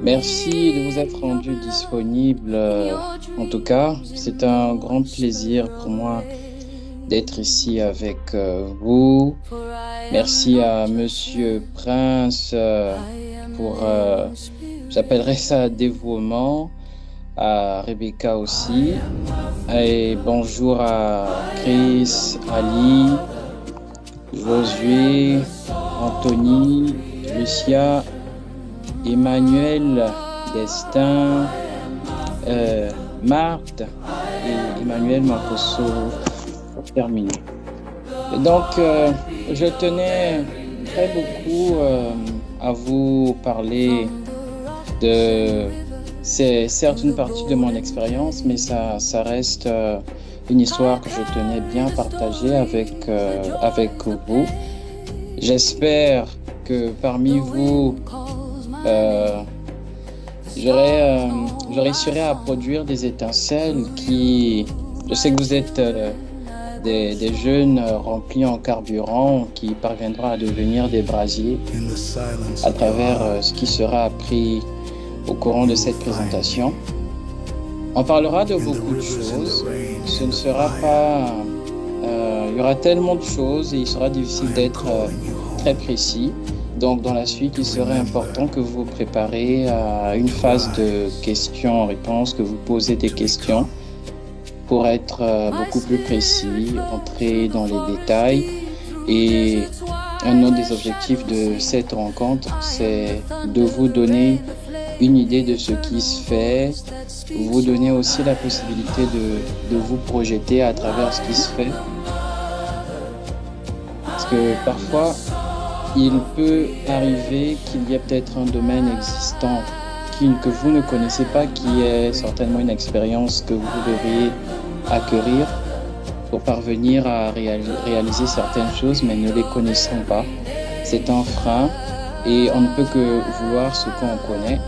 Merci de vous être rendu disponible. En tout cas, c'est un grand plaisir pour moi d'être ici avec vous. Merci à Monsieur Prince pour, j'appellerais ça dévouement, à Rebecca aussi. Et bonjour à Chris, Ali, Josué, Anthony, Lucia, Emmanuel, Destin, Marthe et Emmanuel Makosso pour terminer. Et donc, je tenais très beaucoup à vous parler de... C'est certes une partie de mon expérience, mais ça reste une histoire que je tenais bien partager avec vous. J'espère que parmi vous, euh, je réussirai à produire des étincelles qui, je sais que vous êtes des jeunes remplis en carburant qui parviendront à devenir des brasiers à travers ce qui sera appris au courant de cette présentation. On parlera de beaucoup de choses. Ce ne sera pas, il y aura tellement de choses et il sera difficile d'être très précis. Donc, dans la suite, il serait important que vous vous préparez à une phase de questions-réponses, que vous posez des questions pour être beaucoup plus précis, entrer dans les détails. Et un autre des objectifs de cette rencontre, c'est de vous donner une idée de ce qui se fait, vous donner aussi la possibilité de vous projeter à travers ce qui se fait. Parce que parfois, il peut arriver qu'il y ait peut-être un domaine existant que vous ne connaissez pas, qui est certainement une expérience que vous devriez acquérir pour parvenir à réaliser certaines choses, mais ne les connaissant pas. C'est un frein et on ne peut que vouloir ce qu'on connaît.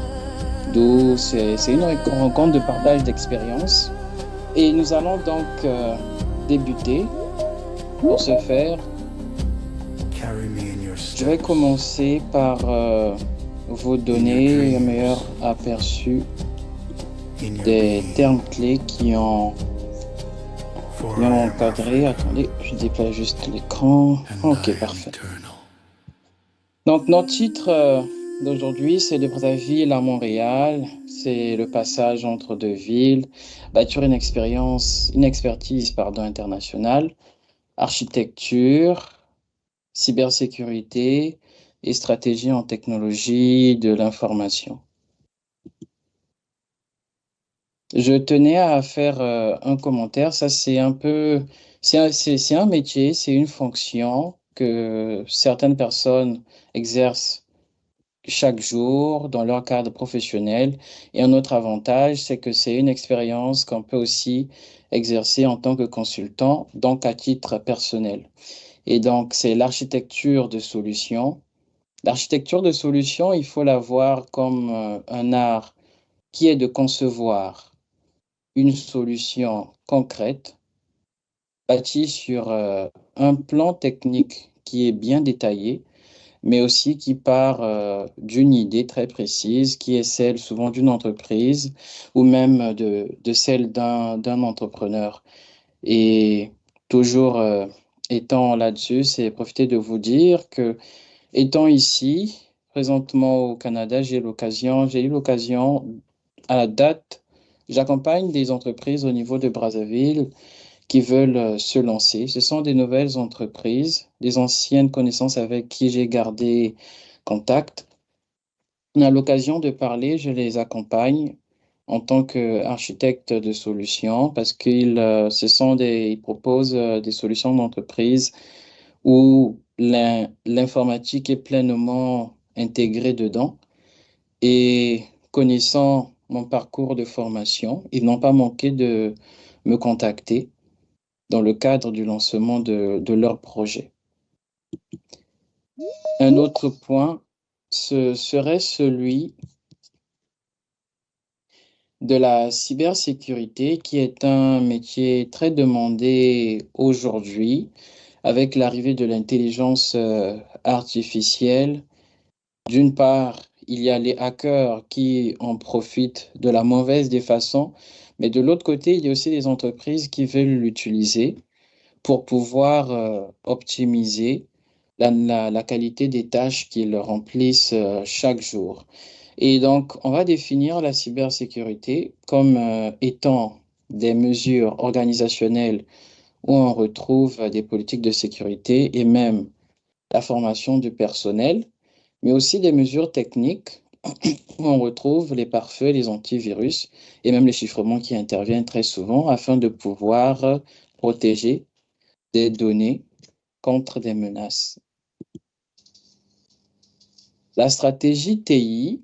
D'où c'est une rencontre de partage d'expériences. Et nous allons donc débuter. Pour ce faire, je vais commencer par vous donner un meilleur aperçu des termes clés qui ont encadré. Attendez, je déplace juste l'écran. Ok, parfait. Donc, notre titre d'aujourd'hui, c'est de Brazzaville à Montréal. C'est le passage entre deux villes, bâtir une expertise, internationale, architecture, cybersécurité et stratégie en technologie de l'information. Je tenais à faire un commentaire. Ça, c'est un métier, c'est une fonction que certaines personnes exercent chaque jour dans leur cadre professionnel. Et un autre avantage, c'est que c'est une expérience qu'on peut aussi exercer en tant que consultant, donc à titre personnel. Et donc, c'est l'architecture de solutions. L'architecture de solutions, il faut la voir comme un art qui est de concevoir une solution concrète bâtie sur un plan technique qui est bien détaillé, mais aussi qui part d'une idée très précise, qui est celle souvent d'une entreprise ou même de celle d'un entrepreneur. Et toujours étant là-dessus, c'est profiter de vous dire que étant ici, présentement au Canada, j'ai eu l'occasion, à la date, j'accompagne des entreprises au niveau de Brazzaville qui veulent se lancer. Ce sont des nouvelles entreprises, des anciennes connaissances avec qui j'ai gardé contact. On a l'occasion de parler, je les accompagne en tant qu'architecte de solutions parce ils proposent des solutions d'entreprise où l'informatique est pleinement intégrée dedans. Et connaissant mon parcours de formation, ils n'ont pas manqué de me contacter dans le cadre du lancement de leur projet. Un autre point, ce serait celui de la cybersécurité, qui est un métier très demandé aujourd'hui avec l'arrivée de l'intelligence artificielle. D'une part, il y a les hackers qui en profitent de la mauvaise des façons, mais de l'autre côté, il y a aussi des entreprises qui veulent l'utiliser pour pouvoir optimiser la qualité des tâches qu'ils remplissent chaque jour. Et donc, on va définir la cybersécurité comme étant des mesures organisationnelles où on retrouve des politiques de sécurité et même la formation du personnel, mais aussi des mesures techniques où on retrouve les pare-feux, les antivirus et même les chiffrements qui interviennent très souvent afin de pouvoir protéger des données contre des menaces. La stratégie TI,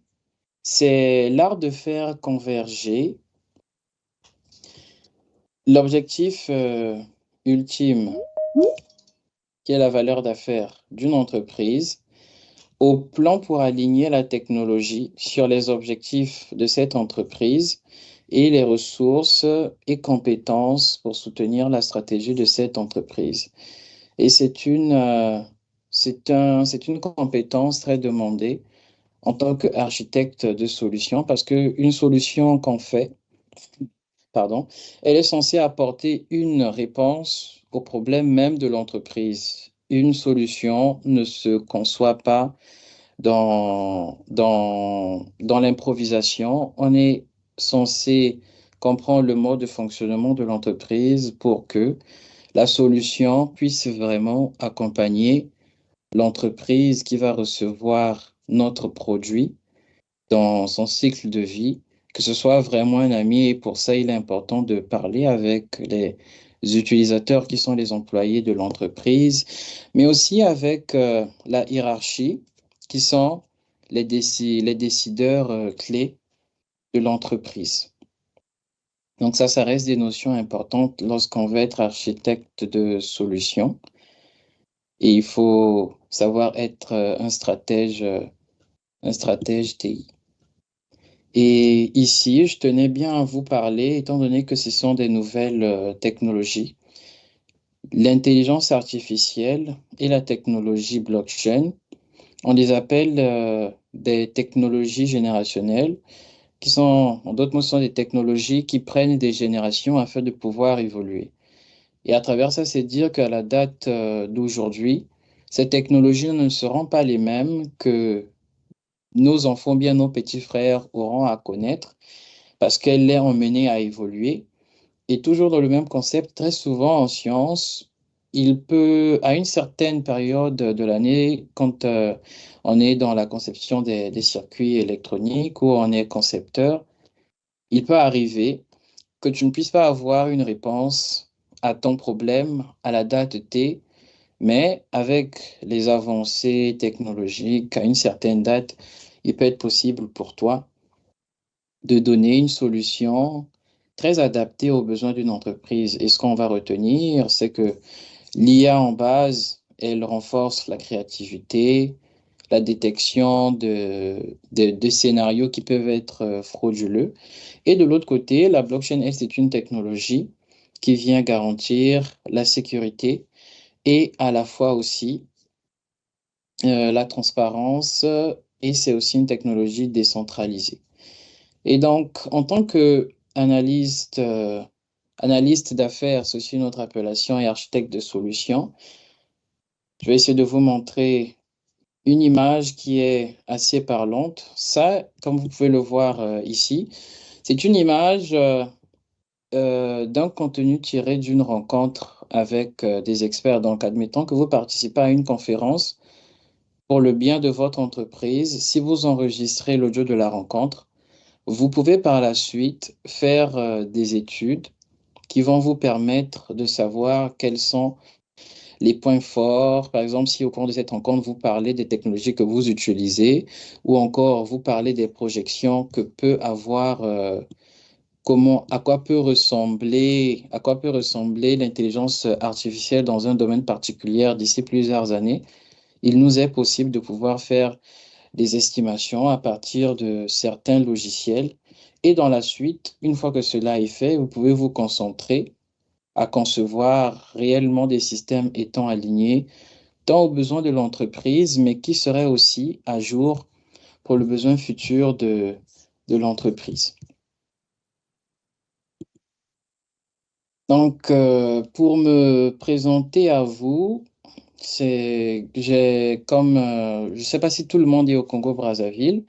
c'est l'art de faire converger l'objectif ultime, qui est la valeur d'affaires d'une entreprise, au plan pour aligner la technologie sur les objectifs de cette entreprise et les ressources et compétences pour soutenir la stratégie de cette entreprise. Et c'est une compétence très demandée en tant qu'architecte de solution parce qu'une solution qu'on fait, pardon, elle est censée apporter une réponse au problème même de l'entreprise. Une solution ne se conçoit pas dans l'improvisation. On est censé comprendre le mode de fonctionnement de l'entreprise pour que la solution puisse vraiment accompagner l'entreprise qui va recevoir notre produit dans son cycle de vie, que ce soit vraiment un ami. Et pour ça, il est important de parler avec les utilisateurs qui sont les employés de l'entreprise, mais aussi avec la hiérarchie qui sont les décideurs clés de l'entreprise. Donc ça reste des notions importantes lorsqu'on veut être architecte de solutions. Et il faut savoir être un stratège TI. Et ici, je tenais bien à vous parler, étant donné que ce sont des nouvelles technologies, l'intelligence artificielle et la technologie blockchain, on les appelle des technologies générationnelles, qui sont, en d'autres mots, sont des technologies qui prennent des générations afin de pouvoir évoluer. Et à travers ça, c'est dire qu'à la date d'aujourd'hui, ces technologies ne seront pas les mêmes que nos enfants, bien nos petits frères auront à connaître parce qu'elle est emmenée à évoluer. Et toujours dans le même concept, très souvent en sciences, il peut, à une certaine période de l'année, quand on est dans la conception des circuits électroniques ou on est concepteur, il peut arriver que tu ne puisses pas avoir une réponse à ton problème à la date T, mais avec les avancées technologiques, à une certaine date, il peut être possible pour toi de donner une solution très adaptée aux besoins d'une entreprise. Et ce qu'on va retenir, c'est que l'IA en base, elle renforce la créativité, la détection de scénarios qui peuvent être frauduleux. Et de l'autre côté, la blockchain, elle, c'est une technologie qui vient garantir la sécurité et à la fois aussi la transparence, et c'est aussi une technologie décentralisée. Et donc, en tant que analyste d'affaires, c'est aussi une autre appellation, et architecte de solutions, je vais essayer de vous montrer une image qui est assez parlante. Ça, comme vous pouvez le voir ici, c'est une image d'un contenu tiré d'une rencontre avec des experts. Donc, admettons que vous participez à une conférence pour le bien de votre entreprise. Si vous enregistrez l'audio de la rencontre, vous pouvez par la suite faire des études qui vont vous permettre de savoir quels sont les points forts. Par exemple, si au cours de cette rencontre, vous parlez des technologies que vous utilisez ou encore vous parlez des projections que peut avoir, à quoi peut ressembler l'intelligence artificielle dans un domaine particulier d'ici plusieurs années, il nous est possible de pouvoir faire des estimations à partir de certains logiciels. Et dans la suite, une fois que cela est fait, vous pouvez vous concentrer à concevoir réellement des systèmes étant alignés tant aux besoins de l'entreprise, mais qui seraient aussi à jour pour le besoin futur de l'entreprise. Donc, pour me présenter à vous, j'ai comme, je ne sais pas si tout le monde est au Congo-Brazzaville.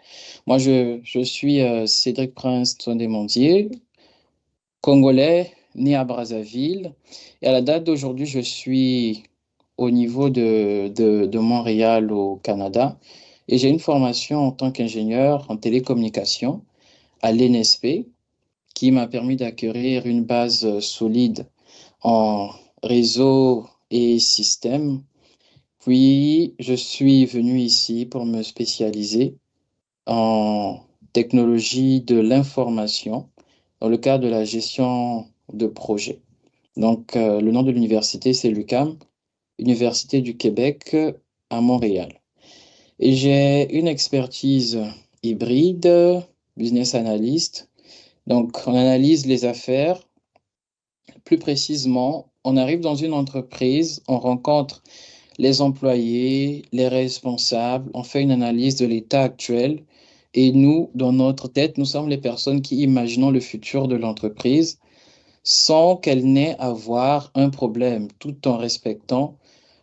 Moi, je suis Cédric Prince Tsondemondier, Congolais, né à Brazzaville. Et à la date d'aujourd'hui, je suis au niveau de Montréal, au Canada. Et j'ai une formation en tant qu'ingénieur en télécommunication à l'ENSP qui m'a permis d'acquérir une base solide en réseau et système. Puis, je suis venu ici pour me spécialiser en technologie de l'information dans le cadre de la gestion de projet. Donc, le nom de l'université, c'est l'UQAM, Université du Québec à Montréal. Et j'ai une expertise hybride, business analyst. Donc, on analyse les affaires. Plus précisément, on arrive dans une entreprise, on rencontre les employés, les responsables, on fait une analyse de l'état actuel et nous, dans notre tête, nous sommes les personnes qui imaginons le futur de l'entreprise sans qu'elle n'ait à avoir un problème, tout en respectant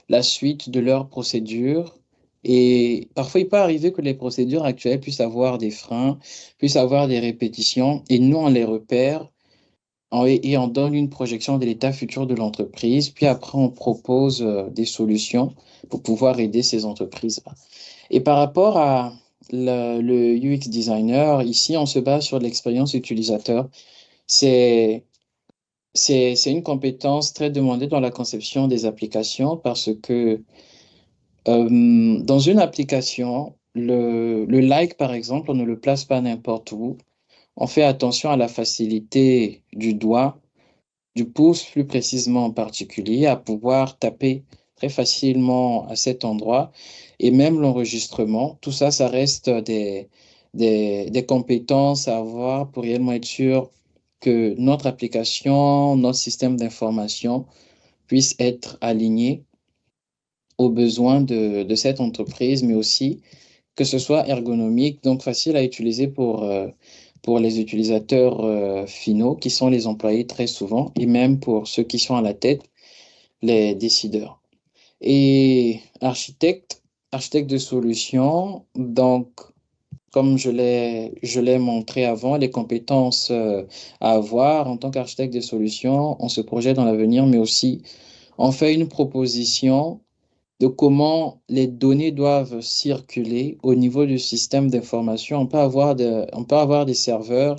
la suite de leurs procédures. Et parfois, il peut arriver que les procédures actuelles puissent avoir des freins, puissent avoir des répétitions, et nous, on les repère et on donne une projection de l'état futur de l'entreprise. Puis après, on propose des solutions pour pouvoir aider ces entreprises-là. Et par rapport à le UX designer, ici, on se base sur l'expérience utilisateur. C'est c'est une compétence très demandée dans la conception des applications parce que dans une application, le like, par exemple, on ne le place pas n'importe où. On fait attention à la facilité du doigt, du pouce plus précisément en particulier, à pouvoir taper très facilement à cet endroit. Et même l'enregistrement, tout ça, ça reste des compétences à avoir pour réellement être sûr que notre application, notre système d'information puisse être aligné aux besoins de cette entreprise, mais aussi que ce soit ergonomique, donc facile à utiliser pour les utilisateurs finaux, qui sont les employés très souvent, et même pour ceux qui sont à la tête, les décideurs. Et architecte de solution, donc comme je l'ai montré avant, les compétences à avoir en tant qu'architecte de solution, on se projette dans l'avenir, mais aussi on fait une proposition de comment les données doivent circuler au niveau du système d'information. On peut avoir des serveurs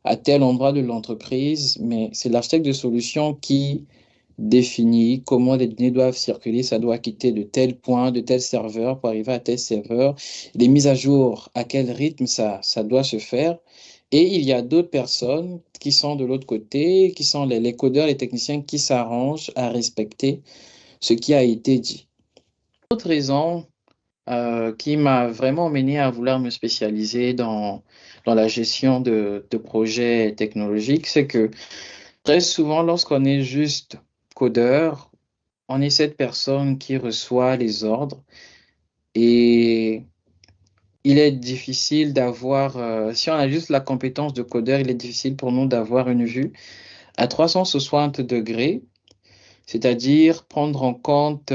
à tel endroit de l'entreprise, mais c'est l'architecte de solution qui définit comment les données doivent circuler. Ça doit quitter de tel point, de tel serveur pour arriver à tel serveur. Les mises à jour, à quel rythme ça doit se faire. Et il y a d'autres personnes qui sont de l'autre côté, qui sont les codeurs, les techniciens qui s'arrangent à respecter ce qui a été dit. Autre raison qui m'a vraiment mené à vouloir me spécialiser dans la gestion de projets technologiques, c'est que très souvent, lorsqu'on est juste codeur, on est cette personne qui reçoit les ordres et il est difficile d'avoir, si on a juste la compétence de codeur, il est difficile pour nous d'avoir une vue à 360 degrés. C'est-à-dire prendre en compte,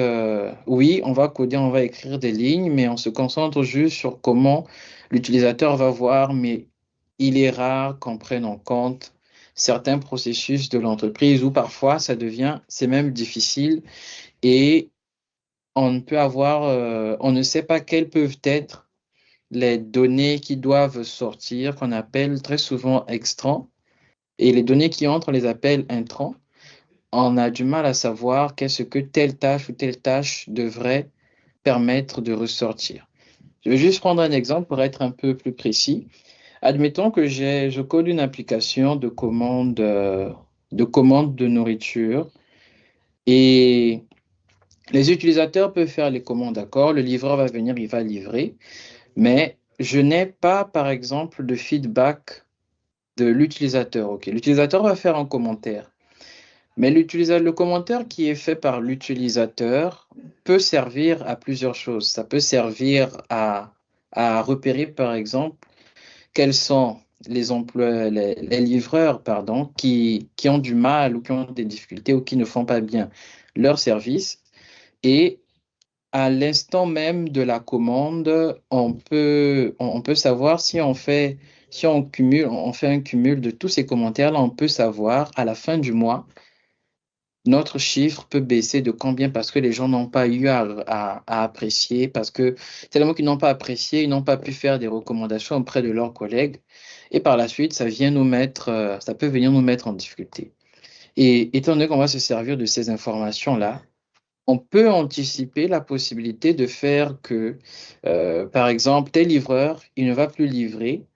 oui, on va coder, on va écrire des lignes, mais on se concentre juste sur comment l'utilisateur va voir, mais il est rare qu'on prenne en compte certains processus de l'entreprise où parfois c'est même difficile et on peut avoir, on ne sait pas quelles peuvent être les données qui doivent sortir, qu'on appelle très souvent extrants, et les données qui entrent, on les appelle intrants. On a du mal à savoir qu'est-ce que telle tâche ou telle tâche devrait permettre de ressortir. Je vais juste prendre un exemple pour être un peu plus précis. Admettons que je code une application de commande de nourriture et les utilisateurs peuvent faire les commandes, d'accord? Le livreur va venir, il va livrer, mais je n'ai pas, par exemple, de feedback de l'utilisateur. Ok, l'utilisateur va faire un commentaire. Mais le commentaire qui est fait par l'utilisateur peut servir à plusieurs choses. Ça peut servir à à repérer, par exemple, quels sont les livreurs, pardon, qui ont du mal ou qui ont des difficultés ou qui ne font pas bien leur service. Et à l'instant même de la commande, on peut savoir si on fait, si on cumule, on fait un cumul de tous ces commentaires-là, on peut savoir à la fin du mois, notre chiffre peut baisser de combien parce que les gens n'ont pas eu à apprécier, parce que tellement qu'ils n'ont pas apprécié, ils n'ont pas pu faire des recommandations auprès de leurs collègues. Et par la suite, ça peut venir nous mettre en difficulté. Et étant donné qu'on va se servir de ces informations-là, on peut anticiper la possibilité de faire que, par exemple, tel livreur, il ne va plus livrer,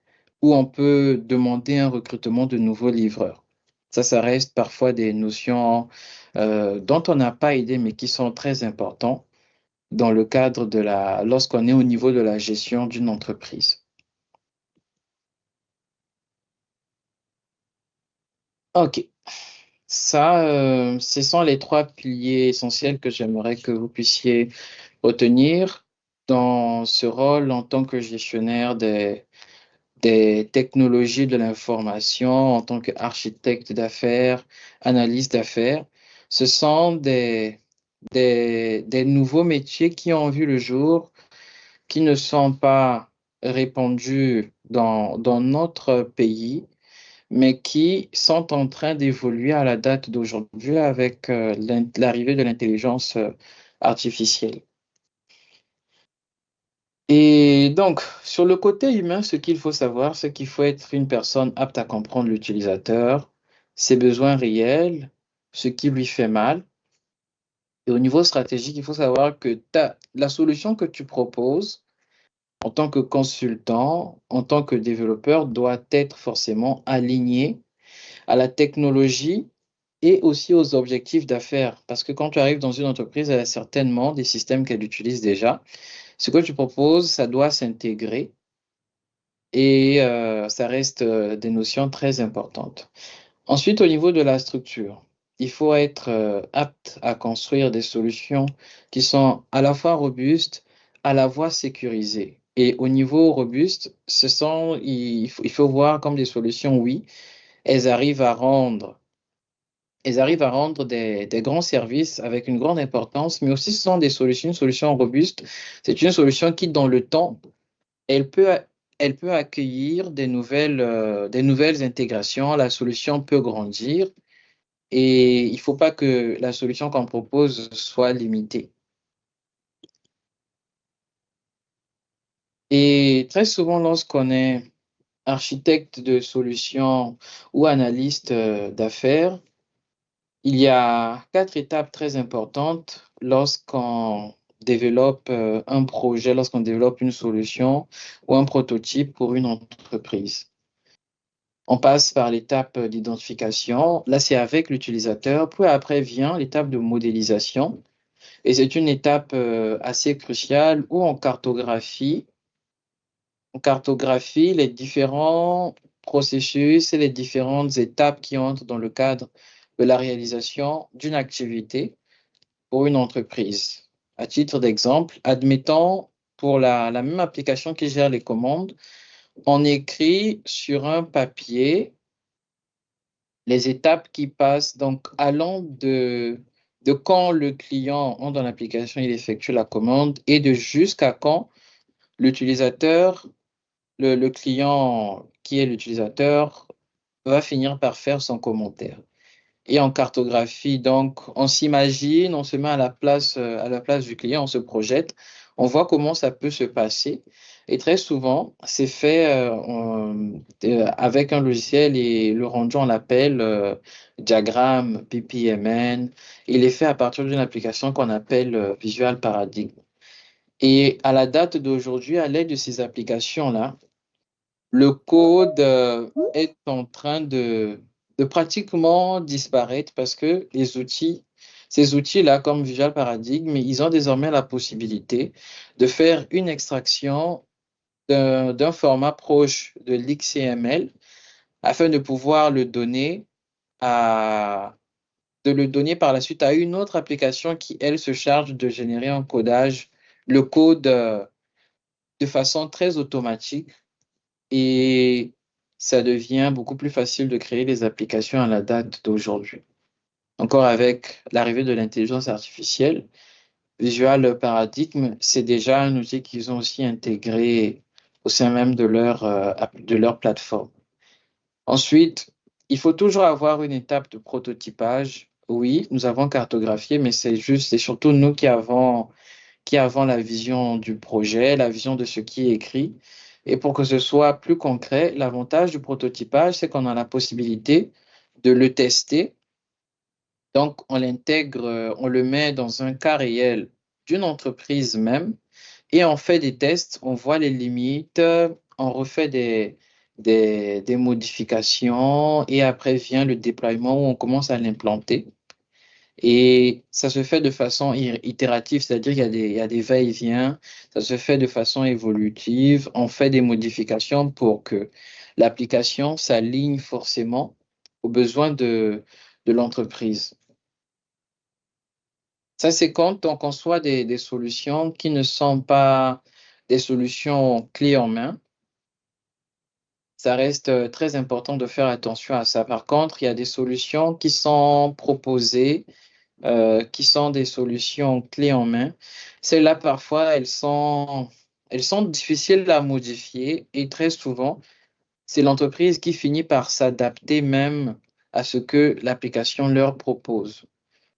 ou on peut demander un recrutement de nouveaux livreurs. Ça reste parfois des notions dont on n'a pas idée, mais qui sont très importantes dans le cadre lorsqu'on est au niveau de la gestion d'une entreprise. OK. Ça, ce sont les trois piliers essentiels que j'aimerais que vous puissiez retenir dans ce rôle en tant que gestionnaire des technologies de l'information, en tant qu'architecte d'affaires, analyste d'affaires. Ce sont des nouveaux métiers qui ont vu le jour, qui ne sont pas répandus dans notre pays, mais qui sont en train d'évoluer à la date d'aujourd'hui avec l'arrivée de l'intelligence artificielle. Et donc, sur le côté humain, ce qu'il faut savoir, c'est qu'il faut être une personne apte à comprendre l'utilisateur, ses besoins réels, ce qui lui fait mal. Et au niveau stratégique, il faut savoir que la solution que tu proposes en tant que consultant, en tant que développeur, doit être forcément alignée à la technologie et aussi aux objectifs d'affaires. Parce que quand tu arrives dans une entreprise, elle a certainement des systèmes qu'elle utilise déjà. Ce que tu proposes, ça doit s'intégrer et ça reste des notions très importantes. Ensuite, au niveau de la structure, il faut être apte à construire des solutions qui sont à la fois robustes, à la fois sécurisées. Et au niveau robuste, il faut voir comme des solutions, oui, elles arrivent à rendre, elles arrivent à rendre des grands services avec une grande importance, mais aussi ce sont une solution robuste. C'est une solution qui, dans le temps, elle peut, elle peut accueillir des nouvelles intégrations. La solution peut grandir et il ne faut pas que la solution qu'on propose soit limitée. Et très souvent, lorsqu'on est architecte de solutions ou analyste d'affaires, il y a quatre étapes très importantes lorsqu'on développe un projet, lorsqu'on développe une solution ou un prototype pour une entreprise. On passe par l'étape d'identification. Là, c'est avec l'utilisateur. Puis après vient l'étape de modélisation. Et c'est une étape assez cruciale où on cartographie les différents processus et les différentes étapes qui entrent dans le cadre de la réalisation d'une activité pour une entreprise. À titre d'exemple, admettons pour la même application qui gère les commandes, on écrit sur un papier les étapes qui passent, donc allant de quand le client entre dans l'application, il effectue la commande et de jusqu'à quand l'utilisateur, le client qui est l'utilisateur, va finir par faire son commentaire. Et en cartographie, donc, on s'imagine, on se met à la place du client, on se projette, on voit comment ça peut se passer. Et très souvent, c'est fait avec un logiciel et le rendu, on l'appelle diagramme PPMN. Il est fait à partir d'une application qu'on appelle Visual Paradigm. Et à la date d'aujourd'hui, à l'aide de ces applications-là, le code est en train de pratiquement disparaître parce que ces outils-là, comme Visual Paradigm, ils ont désormais la possibilité de faire une extraction d'un format proche de l'XML afin de pouvoir de le donner par la suite à une autre application qui, elle, se charge de générer un codage, le code de façon très automatique et ça devient beaucoup plus facile de créer des applications à la date d'aujourd'hui. Encore avec l'arrivée de l'intelligence artificielle, Visual Paradigm, c'est déjà un outil qu'ils ont aussi intégré au sein même de leur plateforme. Ensuite, il faut toujours avoir une étape de prototypage. Oui, nous avons cartographié, mais c'est surtout nous qui avons la vision du projet, la vision de ce qui est écrit. Et pour que ce soit plus concret, l'avantage du prototypage, c'est qu'on a la possibilité de le tester. Donc, on l'intègre, on le met dans un cas réel d'une entreprise même et on fait des tests, on voit les limites, on refait des modifications et après vient le déploiement où on commence à l'implanter. Et ça se fait de façon itérative, c'est-à-dire il y a des va-et-vient, ça se fait de façon évolutive, on fait des modifications pour que l'application s'aligne forcément aux besoins de l'entreprise. Ça, c'est quand on conçoit des solutions qui ne sont pas des solutions clés en main. Ça reste très important de faire attention à ça. Par contre, il y a des solutions qui sont proposées, qui sont des solutions clés en main. Celles-là, parfois, elles sont difficiles à modifier et très souvent, c'est l'entreprise qui finit par s'adapter même à ce que l'application leur propose.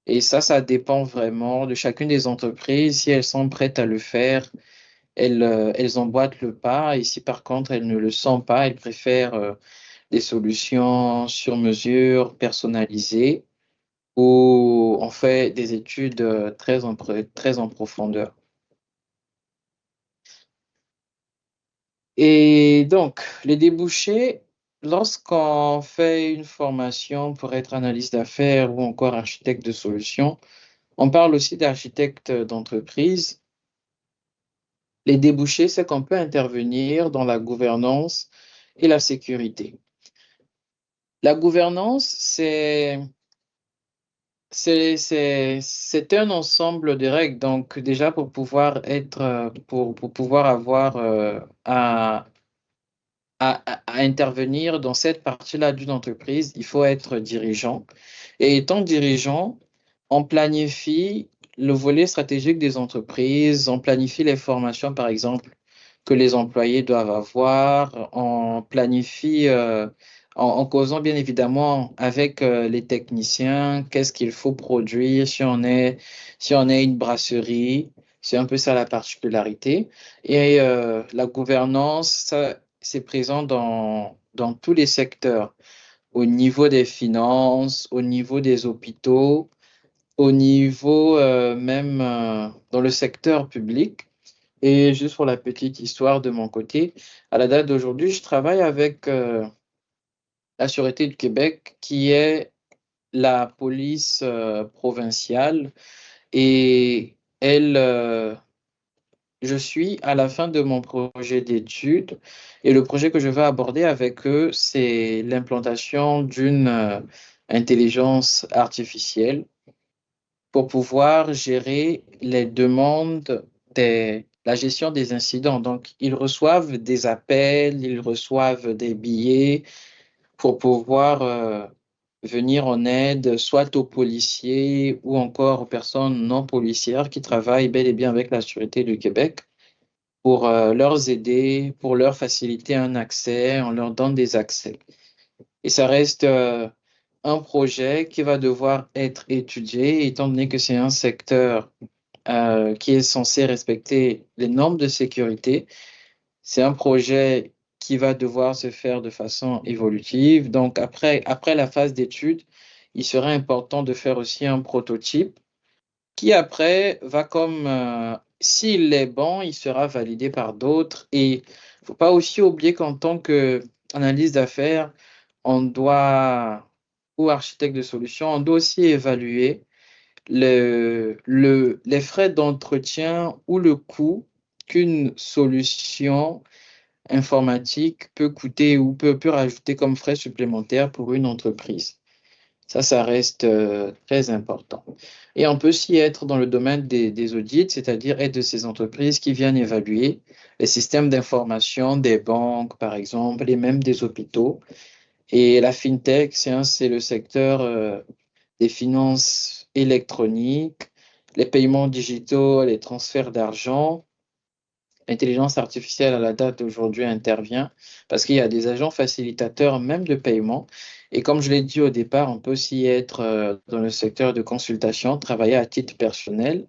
Et ça dépend vraiment de chacune des entreprises. Si elles sont prêtes à le faire, elles emboîtent le pas. Et si par contre elles ne le sont pas, elles préfèrent des solutions sur mesure, personnalisées, ou on fait des études très en profondeur. Et donc, les débouchés, lorsqu'on fait une formation pour être analyste d'affaires ou encore architecte de solutions, on parle aussi d'architecte d'entreprise. Les débouchés, c'est qu'on peut intervenir dans la gouvernance et la sécurité. La gouvernance, c'est un ensemble de règles. Donc, déjà, pour pouvoir pour pouvoir avoir à intervenir dans cette partie-là d'une entreprise, il faut être dirigeant. Et étant dirigeant, on planifie le volet stratégique des entreprises, on planifie les formations, par exemple, que les employés doivent avoir, on planifie en causant bien évidemment avec les techniciens, qu'est-ce qu'il faut produire si on est une brasserie, c'est un peu ça la particularité. Et la gouvernance, ça, c'est présent dans tous les secteurs, au niveau des finances, au niveau des hôpitaux, au niveau même dans le secteur public. Et juste pour la petite histoire de mon côté, à la date d'aujourd'hui, je travaille avec la Sûreté du Québec, qui est la police provinciale, et je suis à la fin de mon projet d'études et le projet que je vais aborder avec eux, c'est l'implantation d'une intelligence artificielle pour pouvoir gérer les demandes la gestion des incidents. Donc, ils reçoivent des appels, ils reçoivent des billets pour pouvoir venir en aide soit aux policiers ou encore aux personnes non policières qui travaillent bel et bien avec la Sûreté du Québec pour leur aider, pour leur faciliter un accès, on leur donne des accès. Et ça reste un projet qui va devoir être étudié, étant donné que c'est un secteur qui est censé respecter les normes de sécurité. C'est un projet qui va devoir se faire de façon évolutive. Donc, après la phase d'étude, il sera important de faire aussi un prototype qui après va comme, s'il est bon, il sera validé par d'autres. Et il ne faut pas aussi oublier qu'en tant qu'analyste d'affaires, on doit, ou architecte de solution, on doit aussi évaluer les frais d'entretien ou le coût qu'une solution informatique peut coûter ou peut rajouter comme frais supplémentaires pour une entreprise. Ça reste très important. Et on peut aussi être dans le domaine des audits, c'est-à-dire être de ces entreprises qui viennent évaluer les systèmes d'information des banques, par exemple, et même des hôpitaux. Et la fintech, c'est le secteur des finances électroniques, les paiements digitaux, les transferts d'argent. L'intelligence artificielle à la date d'aujourd'hui intervient parce qu'il y a des agents facilitateurs même de paiement. Et comme je l'ai dit au départ, on peut aussi être dans le secteur de consultation, travailler à titre personnel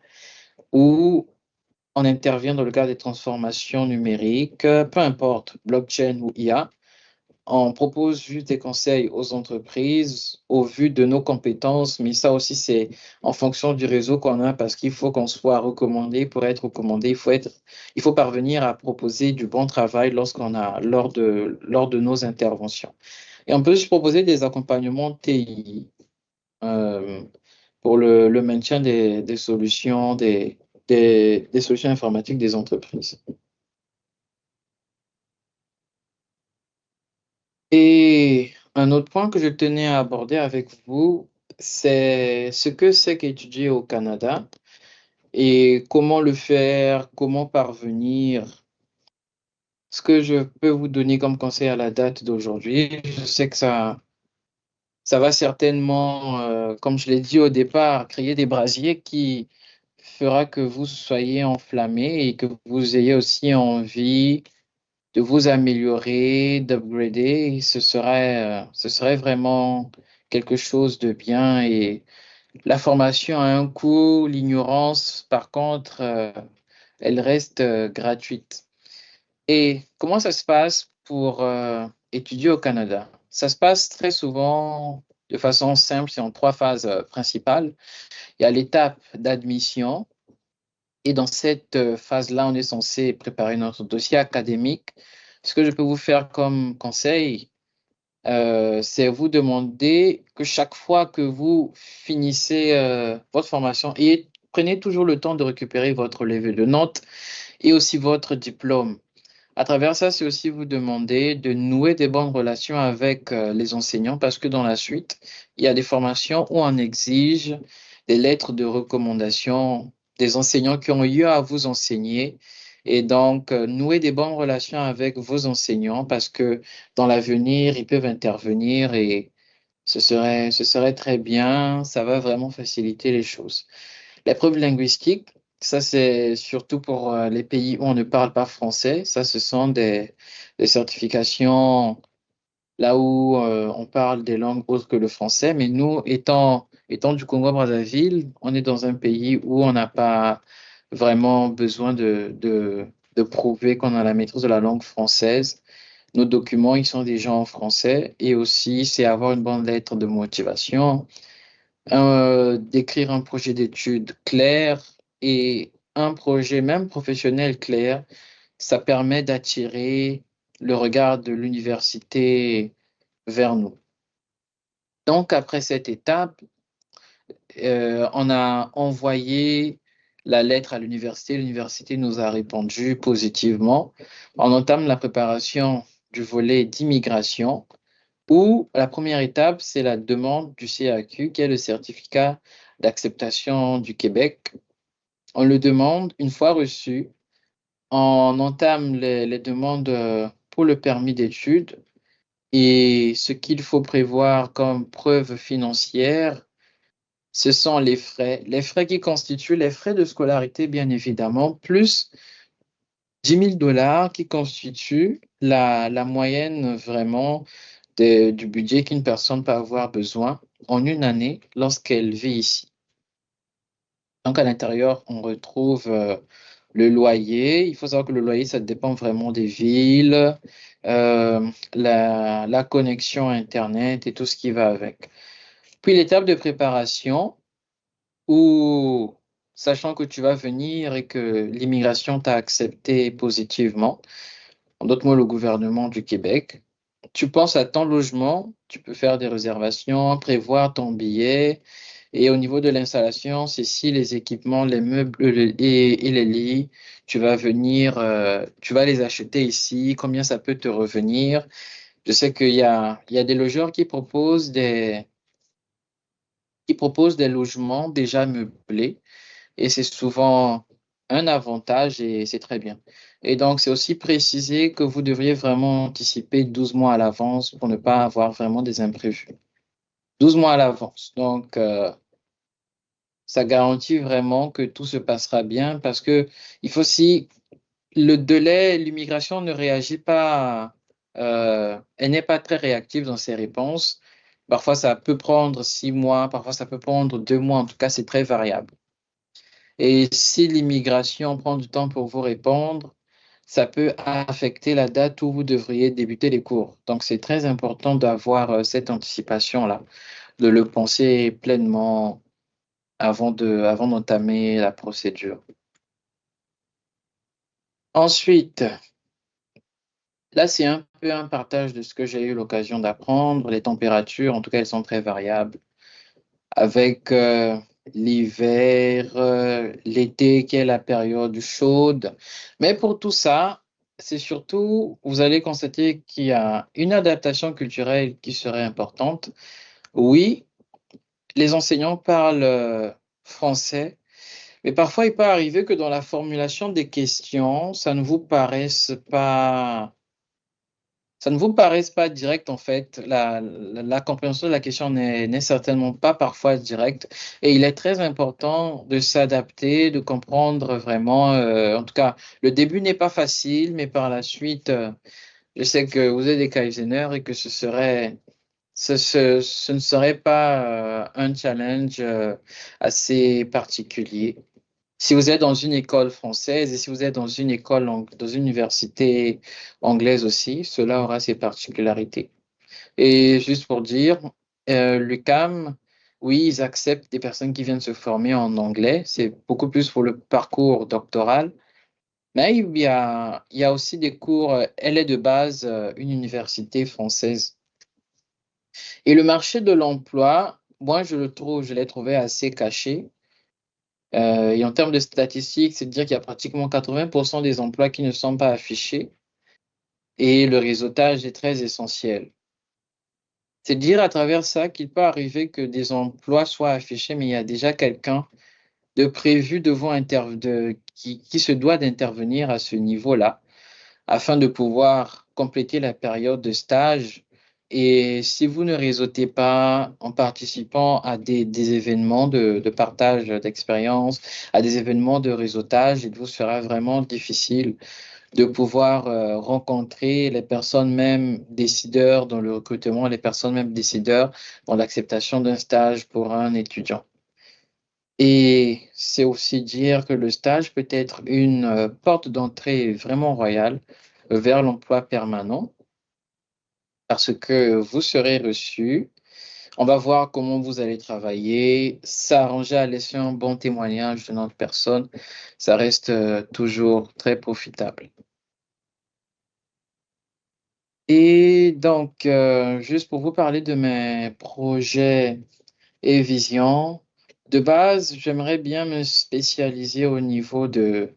ou on intervient dans le cadre des transformations numériques, peu importe, blockchain ou IA. On propose juste des conseils aux entreprises au vu de nos compétences, mais ça aussi, c'est en fonction du réseau qu'on a parce qu'il faut qu'on soit recommandé. Pour être recommandé, il faut parvenir à proposer du bon travail lors de nos interventions. Et on peut aussi proposer des accompagnements TI euh, pour le maintien des solutions, des solutions informatiques des entreprises. Et un autre point que je tenais à aborder avec vous, c'est ce que c'est qu'étudier au Canada et comment le faire, comment parvenir. Ce que je peux vous donner comme conseil à la date d'aujourd'hui, je sais que ça va certainement, comme je l'ai dit au départ, créer des brasiers qui fera que vous soyez enflammé et que vous ayez aussi envie de vous améliorer, d'upgrader, ce serait vraiment quelque chose de bien. Et la formation a un coût, l'ignorance, par contre, elle reste gratuite. Et comment ça se passe pour étudier au Canada? Ça se passe très souvent de façon simple, c'est en trois phases principales. Il y a l'étape d'admission. Et dans cette phase-là, on est censé préparer notre dossier académique. Ce que je peux vous faire comme conseil, c'est vous demander que chaque fois que vous finissez votre formation, et prenez toujours le temps de récupérer votre levé de notes et aussi votre diplôme. À travers ça, c'est aussi vous demander de nouer des bonnes relations avec les enseignants parce que dans la suite, il y a des formations où on exige des lettres de recommandation des enseignants qui ont eu à vous enseigner. Et donc, nouer des bonnes relations avec vos enseignants parce que dans l'avenir, ils peuvent intervenir et ce serait très bien. Ça va vraiment faciliter les choses. L'épreuve linguistique, ça c'est surtout pour les pays où on ne parle pas français. Ça, ce sont des certifications là où on parle des langues autres que le français. Mais nous, étant du Congo-Brazzaville, on est dans un pays où on n'a pas vraiment besoin de prouver qu'on a la maîtrise de la langue française. Nos documents, ils sont déjà en français. Et aussi, c'est avoir une bonne lettre de motivation, d'écrire un projet d'études clair et un projet même professionnel clair, ça permet d'attirer le regard de l'université vers nous. Donc, après cette étape, on a envoyé la lettre à l'université. L'université nous a répondu positivement. On entame la préparation du volet d'immigration où la première étape, c'est la demande du CAQ, qui est le certificat d'acceptation du Québec. On le demande, une fois reçu, on entame les demandes pour le permis d'études et ce qu'il faut prévoir comme preuve financière, ce sont les frais qui constituent les frais de scolarité, bien évidemment, plus 10 000 $ qui constituent la moyenne vraiment du budget qu'une personne peut avoir besoin en une année lorsqu'elle vit ici. Donc, à l'intérieur, on retrouve le loyer. Il faut savoir que le loyer, ça dépend vraiment des villes, la connexion Internet et tout ce qui va avec. Puis l'étape de préparation où, sachant que tu vas venir et que l'immigration t'a accepté positivement, en d'autres mots, le gouvernement du Québec, tu penses à ton logement, tu peux faire des réservations, prévoir ton billet. Et au niveau de l'installation, c'est si les équipements, les meubles et les lits, tu vas venir, tu vas les acheter ici, combien ça peut te revenir. Je sais il y a des logeurs qui proposent qui proposent des logements déjà meublés et c'est souvent un avantage et c'est très bien. Et donc, c'est aussi précisé que vous devriez vraiment anticiper 12 mois à l'avance pour ne pas avoir vraiment des imprévus. 12 mois à l'avance. Donc, ça garantit vraiment que tout se passera bien parce que il faut aussi le délai, l'immigration ne réagit pas, elle n'est pas très réactive dans ses réponses. Parfois, ça peut prendre 6 mois, parfois ça peut prendre 2 mois. En tout cas, c'est très variable. Et si l'immigration prend du temps pour vous répondre, ça peut affecter la date où vous devriez débuter les cours. Donc, c'est très important d'avoir cette anticipation-là, de le penser pleinement avant d'entamer la procédure. Ensuite, là, c'est un peu un partage de ce que j'ai eu l'occasion d'apprendre. Les températures, en tout cas, elles sont très variables. Avec l'hiver, l'été qui est la période chaude. Mais pour tout ça, c'est surtout, vous allez constater qu'il y a une adaptation culturelle qui serait importante. Oui, les enseignants parlent français, mais parfois il peut arriver que dans la formulation des questions, ça ne vous paraisse pas direct, en fait. La compréhension de la question n'est certainement pas parfois directe. Et il est très important de s'adapter, de comprendre vraiment. En tout cas, le début n'est pas facile, mais par la suite, je sais que vous êtes des Kaizeners et que ce ne serait pas un challenge assez particulier. Si vous êtes dans une école française et si vous êtes dans une dans une université anglaise aussi, cela aura ses particularités. Et juste pour dire, l'UQAM, oui, ils acceptent des personnes qui viennent se former en anglais. C'est beaucoup plus pour le parcours doctoral. Mais il y a aussi des cours, elle est de base une université française. Et le marché de l'emploi, moi, je l'ai trouvé assez caché. Et en termes de statistiques, c'est de dire qu'il y a pratiquement 80% des emplois qui ne sont pas affichés et le réseautage est très essentiel. C'est dire à travers ça qu'il peut arriver que des emplois soient affichés, mais il y a déjà quelqu'un de prévu qui se doit d'intervenir à ce niveau-là afin de pouvoir compléter la période de stage. Et si vous ne réseautez pas en participant à des événements de partage d'expérience, à des événements de réseautage, il vous sera vraiment difficile de pouvoir rencontrer les personnes même décideurs dans le recrutement, les personnes même décideurs dans l'acceptation d'un stage pour un étudiant. Et c'est aussi dire que le stage peut être une porte d'entrée vraiment royale vers l'emploi permanent parce que vous serez reçu. On va voir comment vous allez travailler, s'arranger à laisser un bon témoignage de notre personne. Ça reste toujours très profitable. Et donc, juste pour vous parler de mes projets et visions, de base, j'aimerais bien me spécialiser au niveau de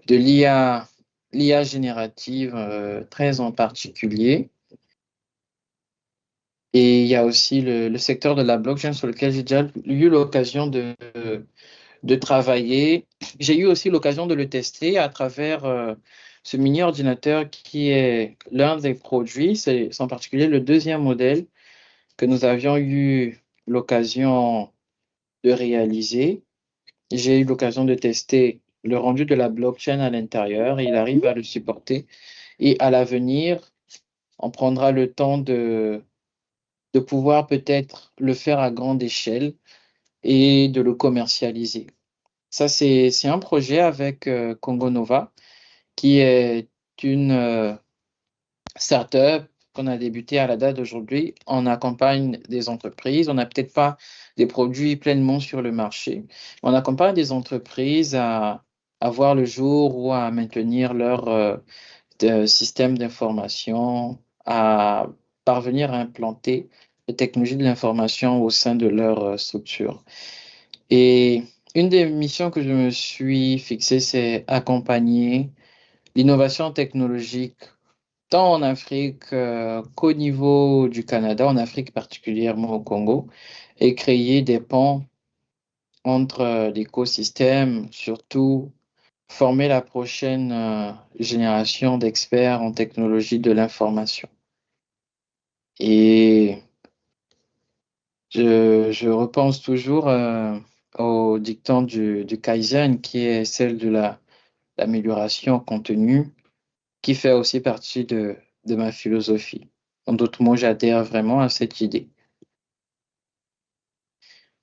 l'IA générative, très en particulier. Et il y a aussi le secteur de la blockchain sur lequel j'ai déjà eu l'occasion de travailler. J'ai eu aussi l'occasion de le tester à travers ce mini ordinateur qui est l'un des produits, c'est en particulier le deuxième modèle que nous avions eu l'occasion de réaliser. J'ai eu l'occasion de tester le rendu de la blockchain à l'intérieur. Il arrive à le supporter. Et à l'avenir, on prendra le temps de pouvoir peut-être le faire à grande échelle et de le commercialiser. Ça, c'est un projet avec Congo Nova, qui est une start-up qu'on a débuté à la date d'aujourd'hui. On accompagne des entreprises. On n'a peut-être pas des produits pleinement sur le marché. On accompagne des entreprises à voir le jour ou à maintenir leur système d'information, à parvenir à implanter les technologies de l'information au sein de leur structure. Et une des missions que je me suis fixée, c'est accompagner l'innovation technologique tant en Afrique qu'au niveau du Canada, en Afrique particulièrement au Congo, et créer des ponts entre l'écosystème, surtout former la prochaine génération d'experts en technologie de l'information. Et je repense toujours au dicton du Kaizen, qui est celle de l'amélioration continue, qui fait aussi partie de ma philosophie. En d'autres mots, j'adhère vraiment à cette idée.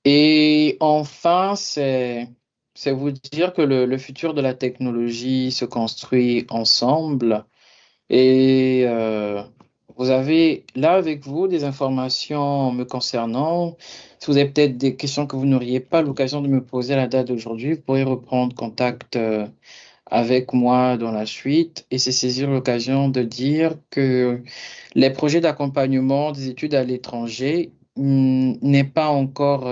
Et enfin, c'est vous dire que le futur de la technologie se construit ensemble. Et vous avez là avec vous des informations me concernant. Si vous avez peut-être des questions que vous n'auriez pas l'occasion de me poser à la date d'aujourd'hui, vous pourrez reprendre contact avec moi dans la suite et c'est saisir l'occasion de dire que les projets d'accompagnement des études à l'étranger n'est pas encore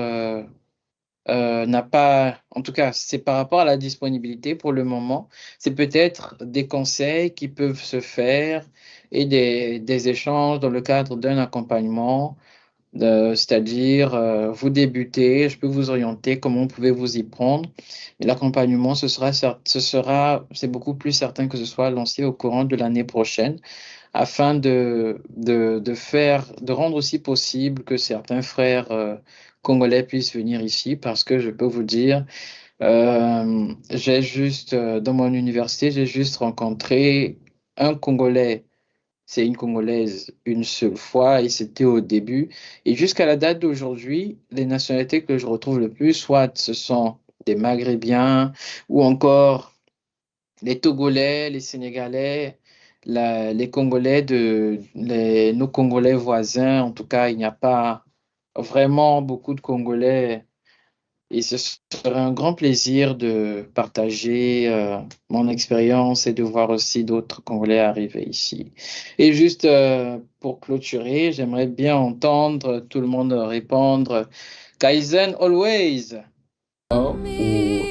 n'a pas, en tout cas, c'est par rapport à la disponibilité pour le moment. C'est peut-être des conseils qui peuvent se faire et des échanges dans le cadre d'un accompagnement, c'est-à-dire vous débutez, je peux vous orienter, comment vous pouvez vous y prendre. Mais l'accompagnement, c'est beaucoup plus certain que ce soit lancé au courant de l'année prochaine afin de rendre aussi possible que certains frères congolais puissent venir ici parce que je peux vous dire, dans mon université, j'ai juste rencontré un Congolais, c'est une Congolaise une seule fois et c'était au début. Et jusqu'à la date d'aujourd'hui, les nationalités que je retrouve le plus, soit ce sont des Maghrébiens ou encore les Togolais, les Sénégalais, les Congolais nos Congolais voisins. En tout cas, il n'y a pas vraiment beaucoup de Congolais. Et ce serait un grand plaisir de partager mon expérience et de voir aussi d'autres Congolais arriver ici. Et juste pour clôturer, j'aimerais bien entendre tout le monde répondre Kaizen always. Ou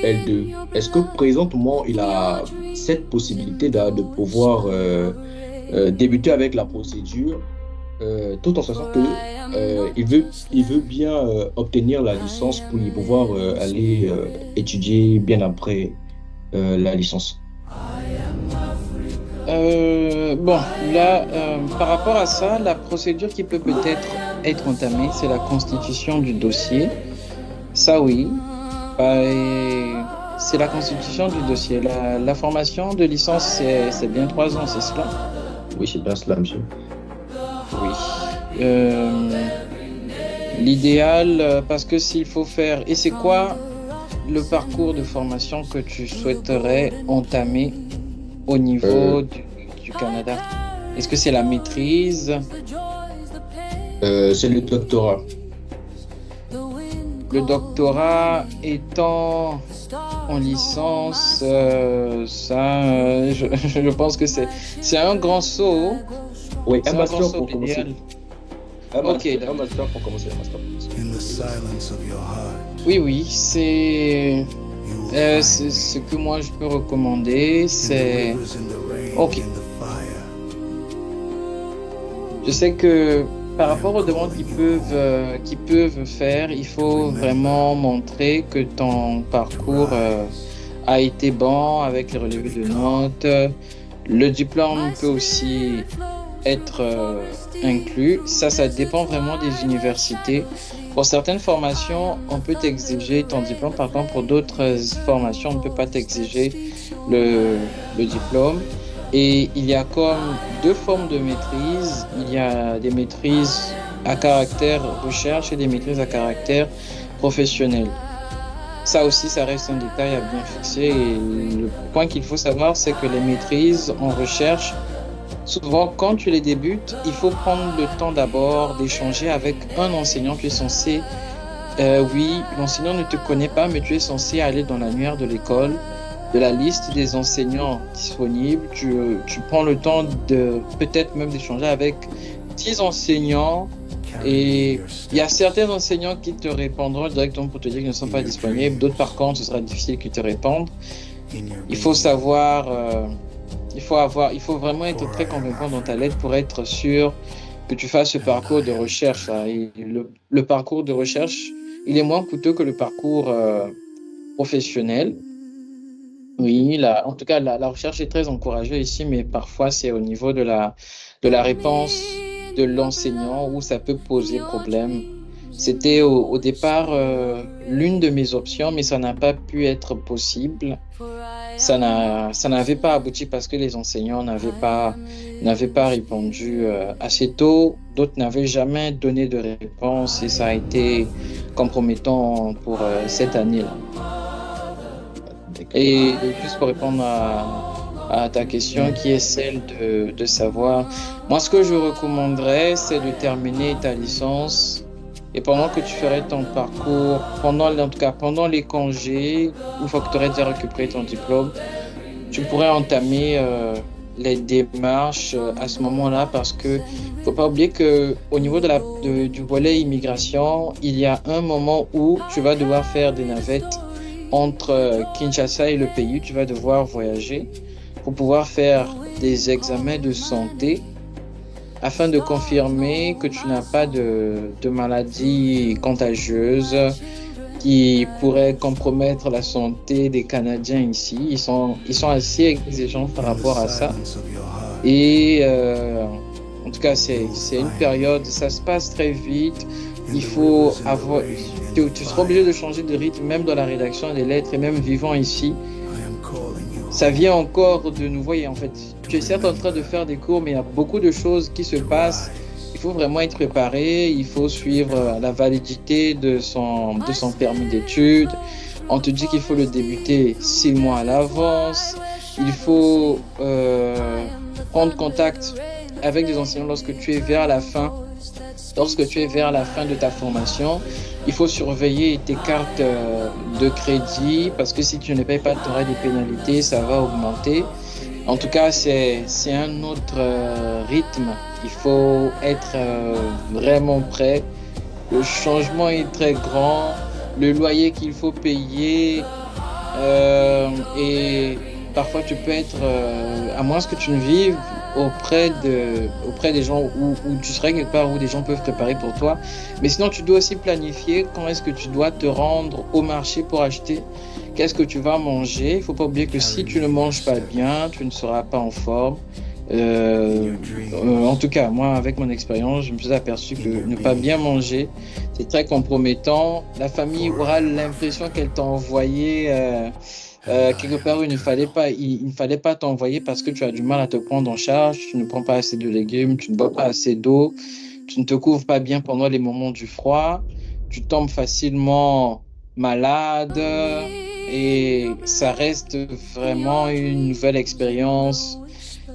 L2. Est-ce que présentement, il a cette possibilité de pouvoir débuter avec la procédure tout en sachant que il veut bien obtenir la licence pour y pouvoir aller étudier bien après la licence. Bon, là, par rapport à ça, la procédure qui peut peut-être être entamée, c'est la constitution du dossier. Ça, oui. Et c'est la constitution du dossier. La formation de licence, c'est bien 3 ans, c'est cela? Oui, c'est bien cela, monsieur. Oui. L'idéal, parce que s'il faut faire... Et c'est quoi le parcours de formation que tu souhaiterais entamer au Euh, niveau du Canada? Est-ce que c'est la maîtrise? c'est le doctorat. Le doctorat étant en licence, je pense que c'est un grand saut. Oui, un C'est un grand master saut pour commencer. idéal. Ok, Un d'accord. master pour commencer, un master pour commencer. In the silence of your heart, Oui, oui, you will c'est find ce me. que moi je peux recommander. In the C'est rivers, in the rain, ok. in the fire. Je sais que par I rapport am aux demandes calling you home qu'ils peuvent faire, il to faut remember vraiment montrer que ton to parcours rise. a été bon avec les To relevés be de calm. notes. Le diplôme peut aussi être inclus. Ça dépend vraiment des universités. Pour certaines formations, on peut exiger ton diplôme. Par contre, pour d'autres formations, on ne peut pas t'exiger le, le diplôme. Et il y a comme 2 formes de maîtrise. Il y a des maîtrises à caractère recherche et des maîtrises à caractère professionnel. Ça aussi, ça reste un détail à bien fixer. Et le point qu'il faut savoir, c'est que les maîtrises en recherche, souvent, quand tu les débutes, il faut prendre le temps d'abord d'échanger avec un enseignant. Tu es censé, oui, l'enseignant ne te connaît pas, mais tu es censé aller dans l'annuaire de l'école, de la liste des enseignants disponibles. Tu prends le temps de peut-être même d'échanger avec 10 enseignants. Carry Et your il y a steps certains enseignants qui te répondront directement pour te dire qu'ils ne sont pas disponibles. D'autres, par contre, ce sera difficile qu'ils te répondent. in your Il faut being. savoir, il faut vraiment être For très I am convaincant dans ta Africa. lettre pour être sûr que tu fasses ce parcours de recherche, là. Et le parcours de recherche, il est moins coûteux que le parcours professionnel. Oui, en tout cas, la recherche est très encouragée ici, mais parfois c'est au niveau de la réponse de l'enseignant où ça peut poser problème. C'était au départ l'une de mes options, mais ça n'a pas pu être possible. Ça n'avait pas abouti parce que les enseignants n'avaient pas répondu assez tôt. D'autres n'avaient jamais donné de réponse et ça a été compromettant pour cette année-là. Et juste pour répondre à ta question qui est celle de savoir, moi ce que je recommanderais, c'est de terminer ta licence et pendant que tu ferais ton parcours, en tout cas pendant les congés, une fois que tu aurais déjà récupéré ton diplôme, tu pourrais entamer les démarches à ce moment-là parce que faut pas oublier que au niveau du volet immigration, il y a un moment où tu vas devoir faire des navettes entre Kinshasa et le pays. Tu vas devoir voyager pour pouvoir faire des examens de santé afin de confirmer que tu n'as pas de maladie contagieuse qui pourrait compromettre la santé des Canadiens ici. Ils sont assez exigeants par rapport à ça. Et en tout cas, c'est une période, ça se passe très vite. Il faut avoir, tu seras obligé de changer de rythme, même dans la rédaction des lettres et même vivant ici. Ça vient encore de nouveau et en fait, tu es certes en train de faire des cours, mais il y a beaucoup de choses qui se passent. Il faut vraiment être préparé, il faut suivre la validité de son permis d'études. On te dit qu'il faut le débuter 6 mois à l'avance. Il faut prendre contact avec des enseignants lorsque tu es vers la fin de ta formation. Il faut surveiller tes cartes de crédit parce que si tu ne payes pas, tu auras des pénalités, ça va augmenter. En tout cas, c'est un autre rythme. Il faut être vraiment prêt. Le changement est très grand. Le loyer qu'il faut payer et parfois tu peux être, à moins que tu ne vives auprès des gens où tu serais quelque part où des gens peuvent te préparer pour toi. Mais sinon, tu dois aussi planifier quand est-ce que tu dois te rendre au marché pour acheter. Qu'est-ce que tu vas manger? Il ne faut pas oublier que si tu ne manges pas bien, tu ne seras pas en forme. En tout cas, moi, avec mon expérience, je me suis aperçu que ne pas bien manger, c'est très compromettant. La famille aura l'impression qu'elle t'a envoyé quelque part où il ne fallait pas t'envoyer parce que tu as du mal à te prendre en charge, tu ne prends pas assez de légumes, tu ne bois pas assez d'eau, tu ne te couvres pas bien pendant les moments du froid, tu tombes facilement malade et ça reste vraiment une nouvelle expérience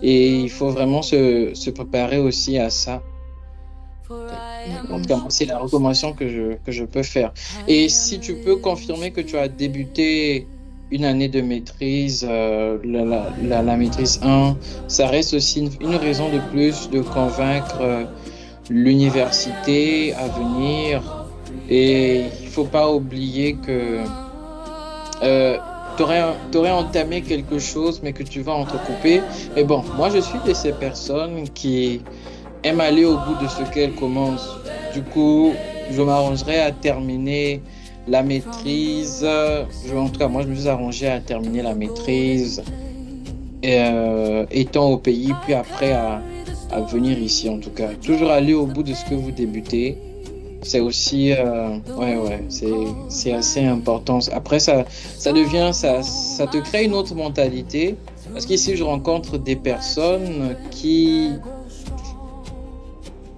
et il faut vraiment se préparer aussi à ça. En tout cas, c'est la recommandation que je peux faire. Et si tu peux confirmer que tu as débuté une année de maîtrise, la maîtrise 1, ça reste aussi une raison de plus de convaincre l'université à venir. Et il ne faut pas oublier que tu aurais entamé quelque chose, mais que tu vas entrecouper. Mais bon, moi, je suis de ces personnes qui aiment aller au bout de ce qu'elles commencent. Du coup, je m'arrangerai à terminer la maîtrise. En tout cas, moi, je me suis arrangé à terminer la maîtrise étant au pays, puis après à venir ici, en tout cas. Toujours aller au bout de ce que vous débutez. C'est aussi, c'est assez important. Après, ça te crée une autre mentalité. Parce qu'ici, je rencontre des personnes qui,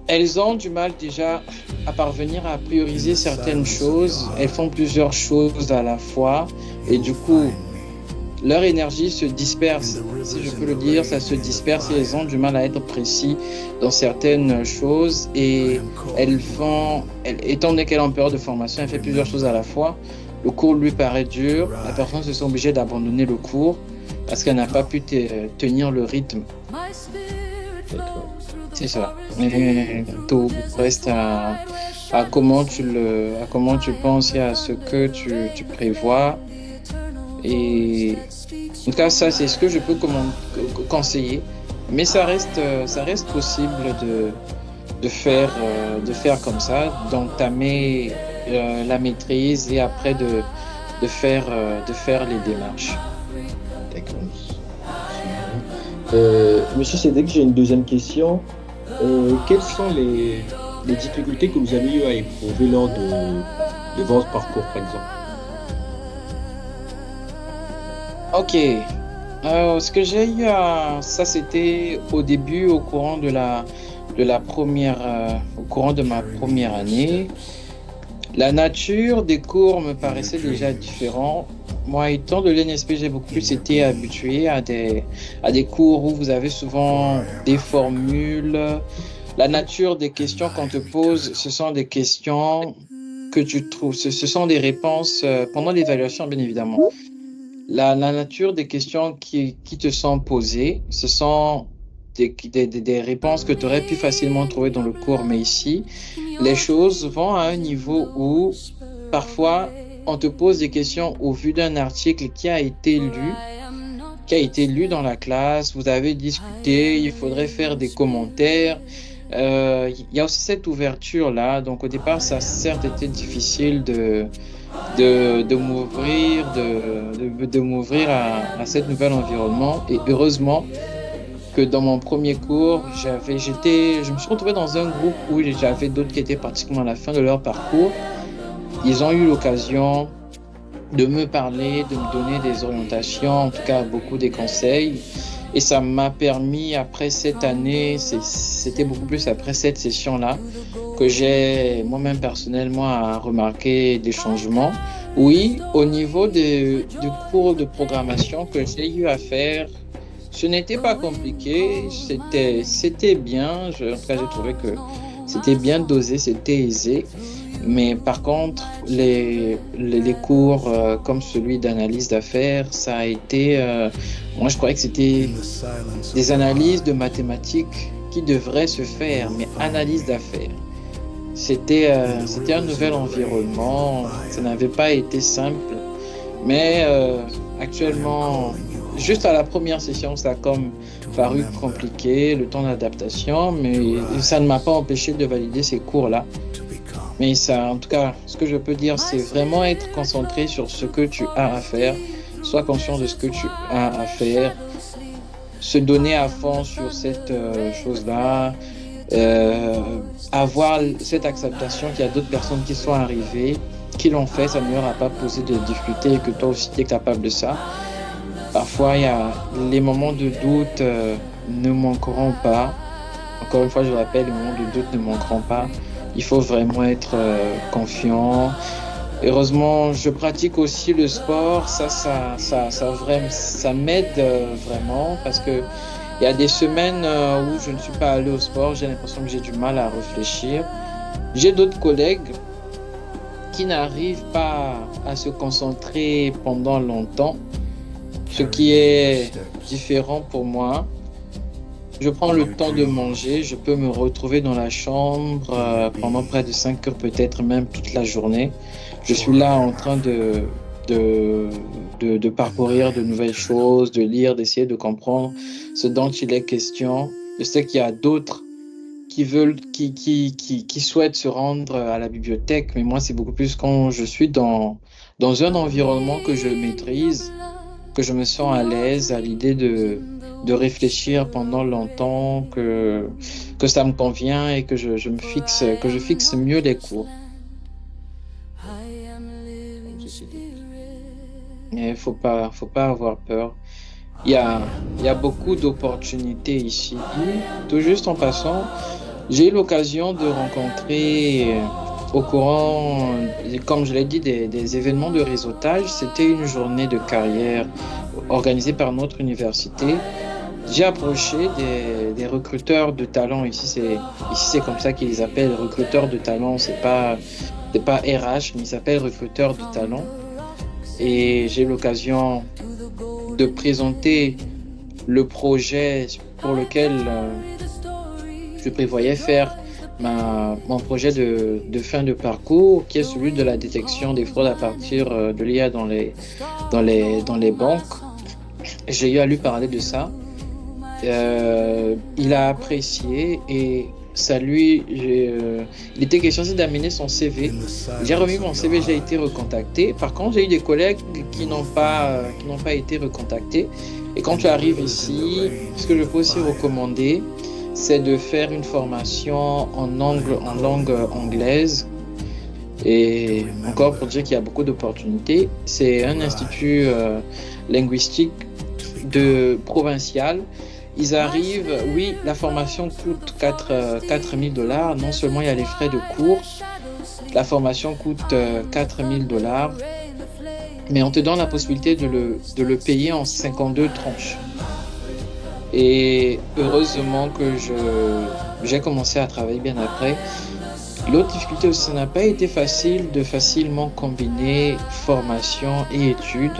elles ont du mal déjà à parvenir à prioriser certaines choses. Elles font plusieurs choses à la fois. Et du coup, leur énergie se disperse, si je peux le dire, ça se disperse et elles ont du mal à être précis dans certaines choses et étant donné qu'elle est en période de formation, elle fait plusieurs choses à la fois. Le cours lui paraît dur, la personne se sent obligée d'abandonner le cours parce qu'elle n'a pas pu tenir le rythme. C'est ça. Et tout reste à comment tu penses et à ce que tu prévois. Et en tout cas, ça, c'est ce que je peux conseiller. Mais ça reste possible de faire comme ça, d'entamer la maîtrise et après de faire les démarches. D'accord. Monsieur Cédric, j'ai une deuxième question. Quelles sont les difficultés que vous avez eu à éprouver lors de votre parcours, par exemple? Ok. Alors, ce que j'ai eu à... Ça, c'était au début, au courant de ma première année. La nature des cours me paraissait déjà différente. Moi, étant de l'NSP, j'ai beaucoup plus été habitué à des cours où vous avez souvent des formules. La nature des questions qu'on te pose, ce sont des questions que tu trouves, ce sont des réponses pendant l'évaluation, bien évidemment. La nature des questions qui te sont posées, ce sont des réponses que tu aurais pu facilement trouver dans le cours, mais ici, les choses vont à un niveau où parfois on te pose des questions au vu d'un article qui a été lu dans la classe, vous avez discuté, il faudrait faire des commentaires. Il y a aussi cette ouverture-là. Donc au départ, ça a certes été difficile de m'ouvrir à cet nouvel environnement. Et heureusement que dans mon premier cours, je me suis retrouvé dans un groupe où j'avais d'autres qui étaient pratiquement à la fin de leur parcours. Ils ont eu l'occasion de me parler, de me donner des orientations, en tout cas beaucoup des conseils. Et ça m'a permis, après cette année, c'était beaucoup plus après cette session-là, que j'ai moi-même personnellement remarqué des changements. Oui, au niveau du cours de programmation que j'ai eu à faire, ce n'était pas compliqué, c'était bien. En tout cas, j'ai trouvé que c'était bien dosé, c'était aisé. Mais par contre, les cours comme celui d'analyse d'affaires, ça a été... moi, je croyais que c'était des analyses de mathématiques qui devraient se faire, mais analyse d'affaires. C'était un nouvel environnement, ça n'avait pas été simple. Mais actuellement, juste à la première session, ça a comme paru compliqué, le temps d'adaptation, mais ça ne m'a pas empêché de valider ces cours-là. Mais ça, en tout cas, ce que je peux dire, c'est vraiment être concentré sur ce que tu as à faire. Sois conscient de ce que tu as à faire. Se donner à fond sur cette chose-là. Avoir cette acceptation qu'il y a d'autres personnes qui sont arrivées, qui l'ont fait, ça ne leur a pas posé de difficultés et que toi aussi tu es capable de ça. Parfois, il y a les moments de doute ne manqueront pas. Encore une fois, je rappelle, les moments de doute ne manqueront pas. Il faut vraiment être confiant. Heureusement, je pratique aussi le sport. Ça m'aide vraiment parce que il y a des semaines où je ne suis pas allé au sport. J'ai l'impression que j'ai du mal à réfléchir. J'ai d'autres collègues qui n'arrivent pas à se concentrer pendant longtemps, ce qui est différent pour moi. Je prends le temps de manger, je peux me retrouver dans la chambre pendant près de 5 heures, peut-être même toute la journée. Je suis là en train de parcourir de nouvelles choses, de lire, d'essayer de comprendre ce dont il est question. Je sais qu'il y a d'autres qui souhaitent se rendre à la bibliothèque, mais moi, c'est beaucoup plus quand je suis dans un environnement que je maîtrise, que je me sens à l'aise à l'idée de réfléchir pendant longtemps, que ça me convient et que je fixe mieux les cours. Mais faut pas avoir peur. Il y a beaucoup d'opportunités ici. Tout juste en passant, j'ai eu l'occasion de rencontrer au courant, comme je l'ai dit, des événements de réseautage. C'était une journée de carrière organisée par notre université. J'ai approché des recruteurs de talent. Ici, c'est comme ça qu'ils les appellent, recruteurs de talent. C'est pas RH, mais ils s'appellent recruteurs de talent. Et j'ai eu l'occasion de présenter le projet pour lequel je prévoyais faire mon projet de fin de parcours, qui est celui de la détection des fraudes à partir de l'IA dans les banques. J'ai eu à lui parler de ça. Il a apprécié et il était question aussi d'amener son CV. J'ai remis mon CV, j'ai été recontacté. Par contre, j'ai eu des collègues qui n'ont pas été recontactés. Et quand tu arrives ici, ce que je peux aussi recommander, c'est de faire une formation en langue anglaise. Et encore pour dire qu'il y a beaucoup d'opportunités, c'est un institut linguistique provincial. Ils arrivent, oui, la formation coûte 4 000 $. Non seulement il y a les frais de cours, la formation coûte 4 000 $, mais on te donne la possibilité de le payer en 52 tranches. Et heureusement que j'ai commencé à travailler bien après. L'autre difficulté aussi, ça n'a pas été facile de facilement combiner formation et études.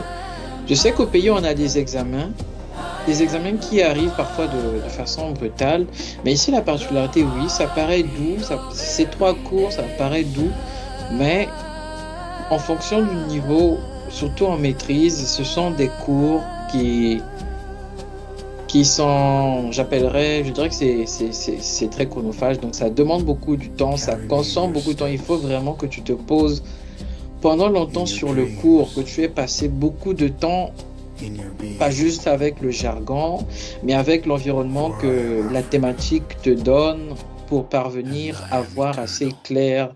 Je sais qu'au pays, on a des examens qui arrivent parfois de façon brutale, mais ici, la particularité, oui, ça paraît doux, ces 3 cours, ça paraît doux, mais en fonction du niveau, surtout en maîtrise, ce sont des cours qui sont, je dirais que c'est très chronophage, donc ça demande beaucoup du temps, ça consomme beaucoup de temps. Il faut vraiment que tu te poses pendant longtemps sur le cours, que tu aies passé beaucoup de temps, pas juste avec le jargon, mais avec l'environnement que la thématique te donne pour parvenir à voir assez clair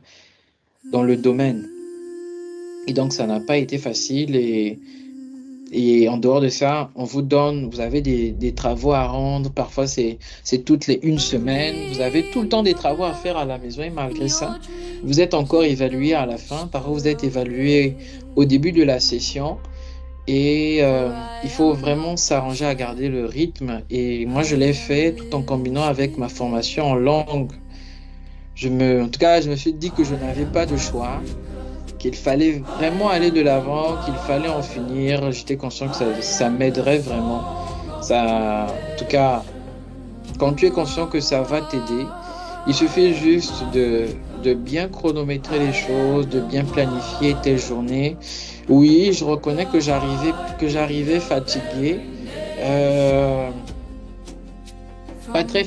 dans le domaine. Et donc, ça n'a pas été facile et en dehors de ça, vous avez des travaux à rendre. Parfois, c'est toutes les 1 semaine. Vous avez tout le temps des travaux à faire à la maison et malgré ça, vous êtes encore évalué à la fin. Parfois, vous êtes évalué au début de la session et il faut vraiment s'arranger à garder le rythme. Et moi, je l'ai fait tout en combinant avec ma formation en langue. En tout cas, je me suis dit que je n'avais pas de choix, qu'il fallait vraiment aller de l'avant, qu'il fallait en finir. J'étais conscient que ça m'aiderait vraiment. En tout cas, quand tu es conscient que ça va t'aider, il suffit juste de bien chronométrer les choses, de bien planifier tes journées. Oui, je reconnais que j'arrivais fatigué. Pas très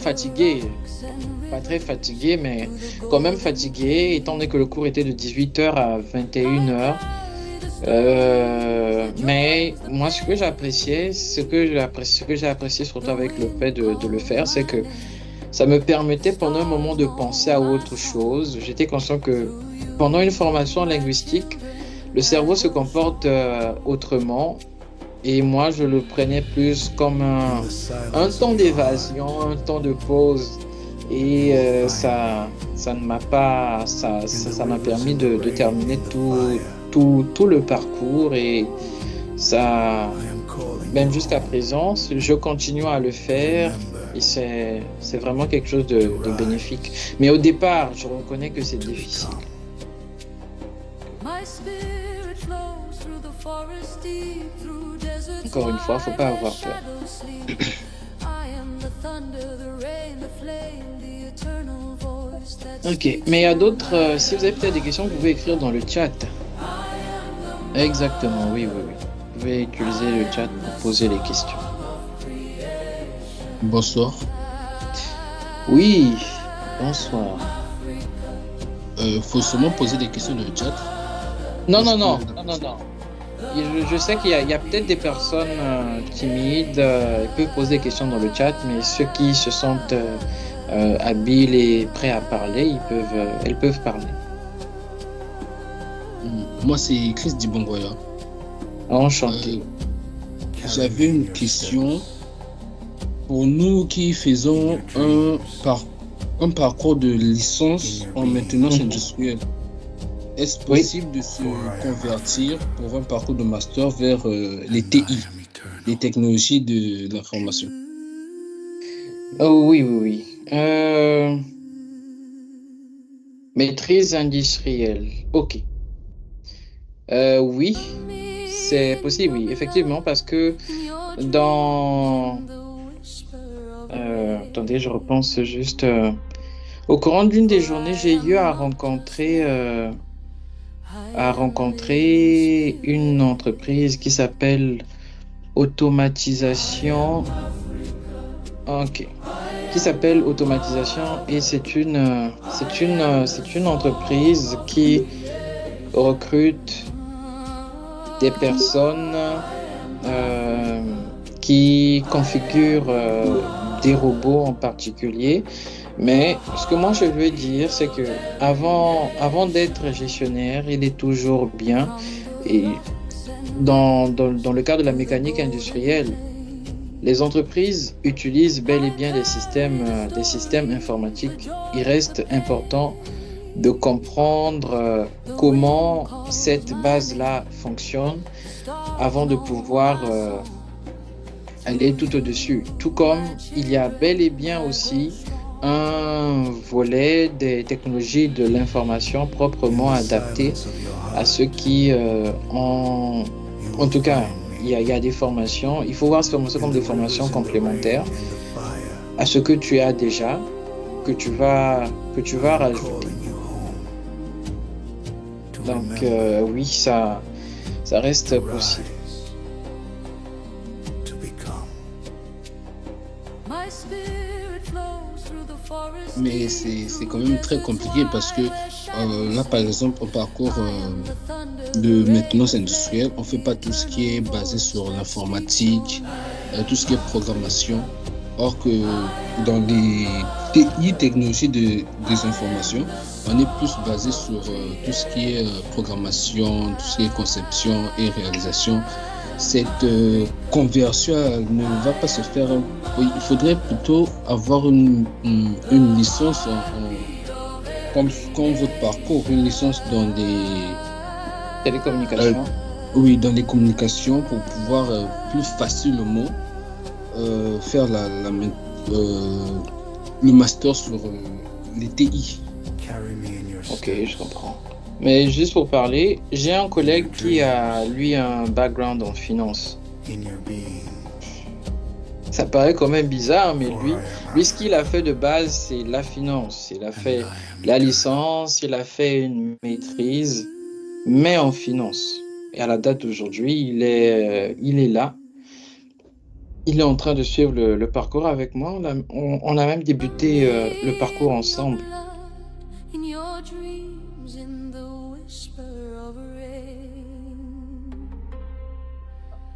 fatigué, mais quand même fatigué, étant donné que le cours était de 18h à 21h. Mais moi, ce que j'ai apprécié surtout avec le fait de le faire, c'est que ça me permettait pendant un moment de penser à autre chose. J'étais conscient que pendant une formation linguistique, le cerveau se comporte autrement. Et moi, je le prenais plus comme un temps d'évasion, un temps de pause. Et ça m'a permis de terminer tout le parcours. Et ça, même jusqu'à présent, je continue à le faire. Et c'est vraiment quelque chose de bénéfique. Mais au départ, je reconnais que c'est difficile. Encore une fois, il ne faut pas avoir peur. Ok, mais il y a d'autres. Si vous avez peut-être des questions, vous pouvez écrire dans le chat. Exactement, oui. Vous pouvez utiliser le chat pour poser les questions. Bonsoir. Oui, bonsoir. Faut seulement poser des questions dans le chat. Non. Je sais qu'il y a peut-être des personnes timides, ils peuvent poser des questions dans le chat, mais ceux qui se sentent habiles et prêts à parler, elles peuvent parler. Moi, c'est Chris Dibongoya. Enchanté. J'avais une question. Pour nous qui faisons un parcours de licence en maintenance industrielle, est-ce possible de se convertir pour un parcours de master vers les TI, les technologies de l'information? Oh oui. Maîtrise industrielle. Ok. Oui, c'est possible, oui, effectivement, parce que attendez, je repense juste. Au courant d'une des journées, j'ai eu à rencontrer une entreprise qui s'appelle Automatisation. Ok. qui s'appelle Automatisation et c'est une entreprise qui recrute des personnes qui configurent des robots en particulier. Mais ce que moi je veux dire, c'est que avant d'être gestionnaire, il est toujours bien, et dans le cas de la mécanique industrielle, les entreprises utilisent bel et bien des systèmes informatiques. Il reste important de comprendre comment cette base-là fonctionne avant de pouvoir aller tout au-dessus. Tout comme il y a bel et bien aussi un volet des technologies de l'information proprement adapté à ceux qui ont... En tout cas, il y a des formations. Il faut voir ces formations comme des formations complémentaires à ce que tu as déjà, que tu vas rajouter. Donc oui, ça reste possible. Mais c'est quand même très compliqué parce que là, par exemple, au parcours de maintenance industrielle, on ne fait pas tout ce qui est basé sur l'informatique, tout ce qui est programmation. Or que dans les TI, technologies des informations, on est plus basé sur tout ce qui est programmation, tout ce qui est conception et réalisation. Cette conversion ne va pas se faire. Il faudrait plutôt avoir une licence, comme votre parcours, une licence dans des télécommunications. Oui, dans les communications pour pouvoir plus facilement faire le master sur les TI. Ok, je comprends. Mais juste pour parler, j'ai un collègue qui a, lui, un background en finance. Ça paraît quand même bizarre, mais lui, ce qu'il a fait de base, c'est la finance. Il a fait la licence, il a fait une maîtrise, mais en finance. Et à la date d'aujourd'hui, il est là. Il est en train de suivre le parcours avec moi. On a même débuté le parcours ensemble.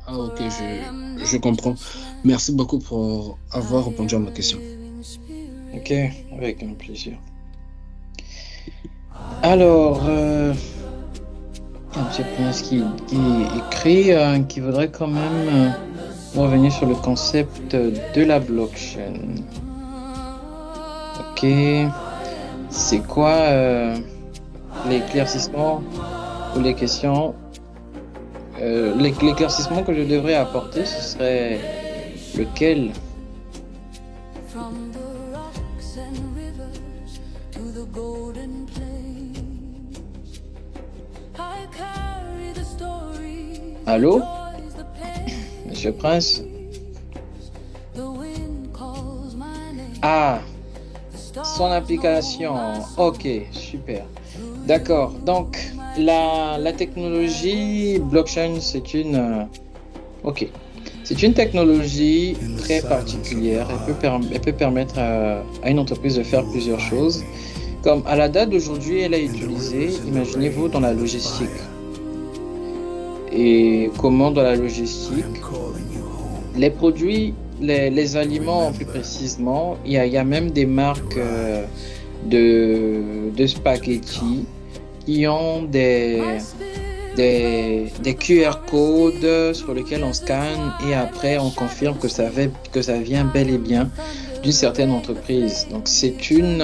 Ah ok, je comprends. Merci beaucoup pour avoir répondu à ma question. Ok, avec un plaisir. Alors, je pense qu'il écrit qu'il voudrait quand même revenir sur le concept de la blockchain. Ok, c'est quoi l'éclaircissement ou les questions? L'éclaircissement que je devrais apporter, ce serait lequel? Allô? Monsieur Prince? Ah, son application. Ok, super. D'accord. Donc, la technologie blockchain, c'est une technologie très particulière. Elle peut permettre à une entreprise de faire plusieurs choses. Comme à la date d'aujourd'hui, elle est utilisée, imaginez-vous, dans la logistique. Et comment dans la logistique, les produits, les aliments plus précisément, il y a même des marques de spaghettis qui ont des QR codes sur lesquels on scanne et après on confirme que ça vient bel et bien d'une certaine entreprise. Donc c'est une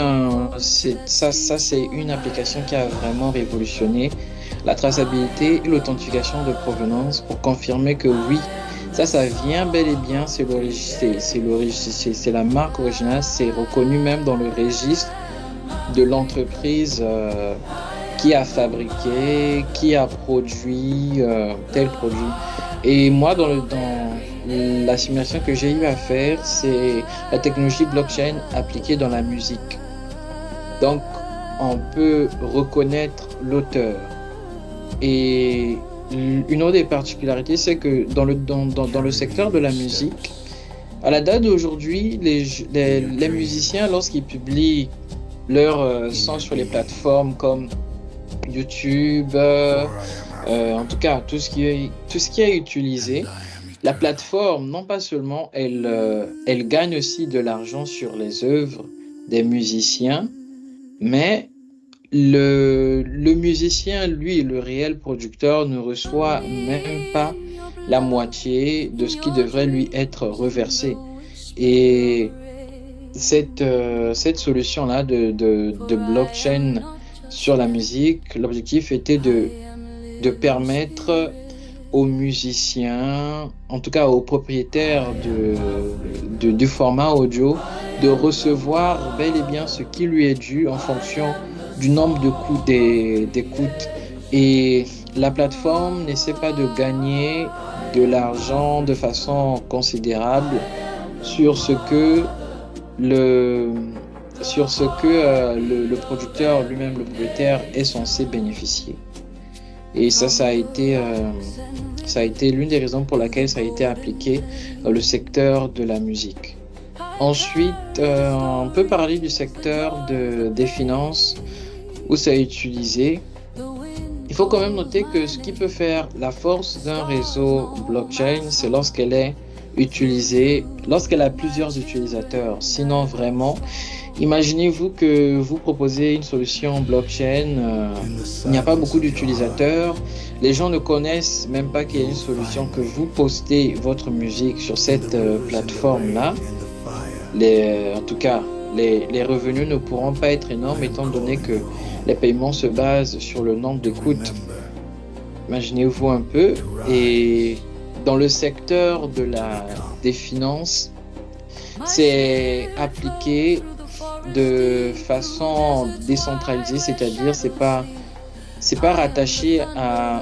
application qui a vraiment révolutionné la traçabilité et l'authentification de provenance pour confirmer que oui, ça vient bel et bien, c'est la marque originale, c'est reconnu même dans le registre de l'entreprise qui a fabriqué, qui a produit tel produit. Et moi, dans la simulation que j'ai eu à faire, c'est la technologie blockchain appliquée dans la musique. Donc, on peut reconnaître l'auteur. Et une autre des particularités, c'est que dans le secteur de la musique, À la date d'aujourd'hui, les musiciens, lorsqu'ils publient leurs sons sur les plateformes comme YouTube, en tout cas tout ce qui est utilisé, la plateforme, non pas seulement, elle gagne aussi de l'argent sur les œuvres des musiciens, mais le musicien, lui, le réel producteur, ne reçoit même pas la moitié de ce qui devrait lui être reversé. Et cette solution-là de blockchain sur la musique, l'objectif était de permettre aux musiciens, en tout cas aux propriétaires du format audio, de recevoir bel et bien ce qui lui est dû en fonction du nombre d'écoutes. Et la plateforme n'essaie pas de gagner de l'argent de façon considérable sur ce que le producteur lui-même, le propriétaire, est censé bénéficier. Et ça a été l'une des raisons pour laquelle ça a été appliqué dans le secteur de la musique. Ensuite, on peut parler du secteur des finances où ça est utilisé. Il faut quand même noter que ce qui peut faire la force d'un réseau blockchain, c'est lorsqu'elle est utilisée, lorsqu'elle a plusieurs utilisateurs. Sinon, vraiment, imaginez-vous que vous proposez une solution blockchain, il n'y a pas beaucoup d'utilisateurs, les gens ne connaissent même pas qu'il y a une solution, que vous postez votre musique sur cette plateforme-là. En tout cas, les revenus ne pourront pas être énormes étant donné que les paiements se basent sur le nombre d'écoutes. Imaginez-vous un peu. Et dans le secteur des finances, c'est appliqué de façon décentralisée, c'est-à-dire c'est pas rattaché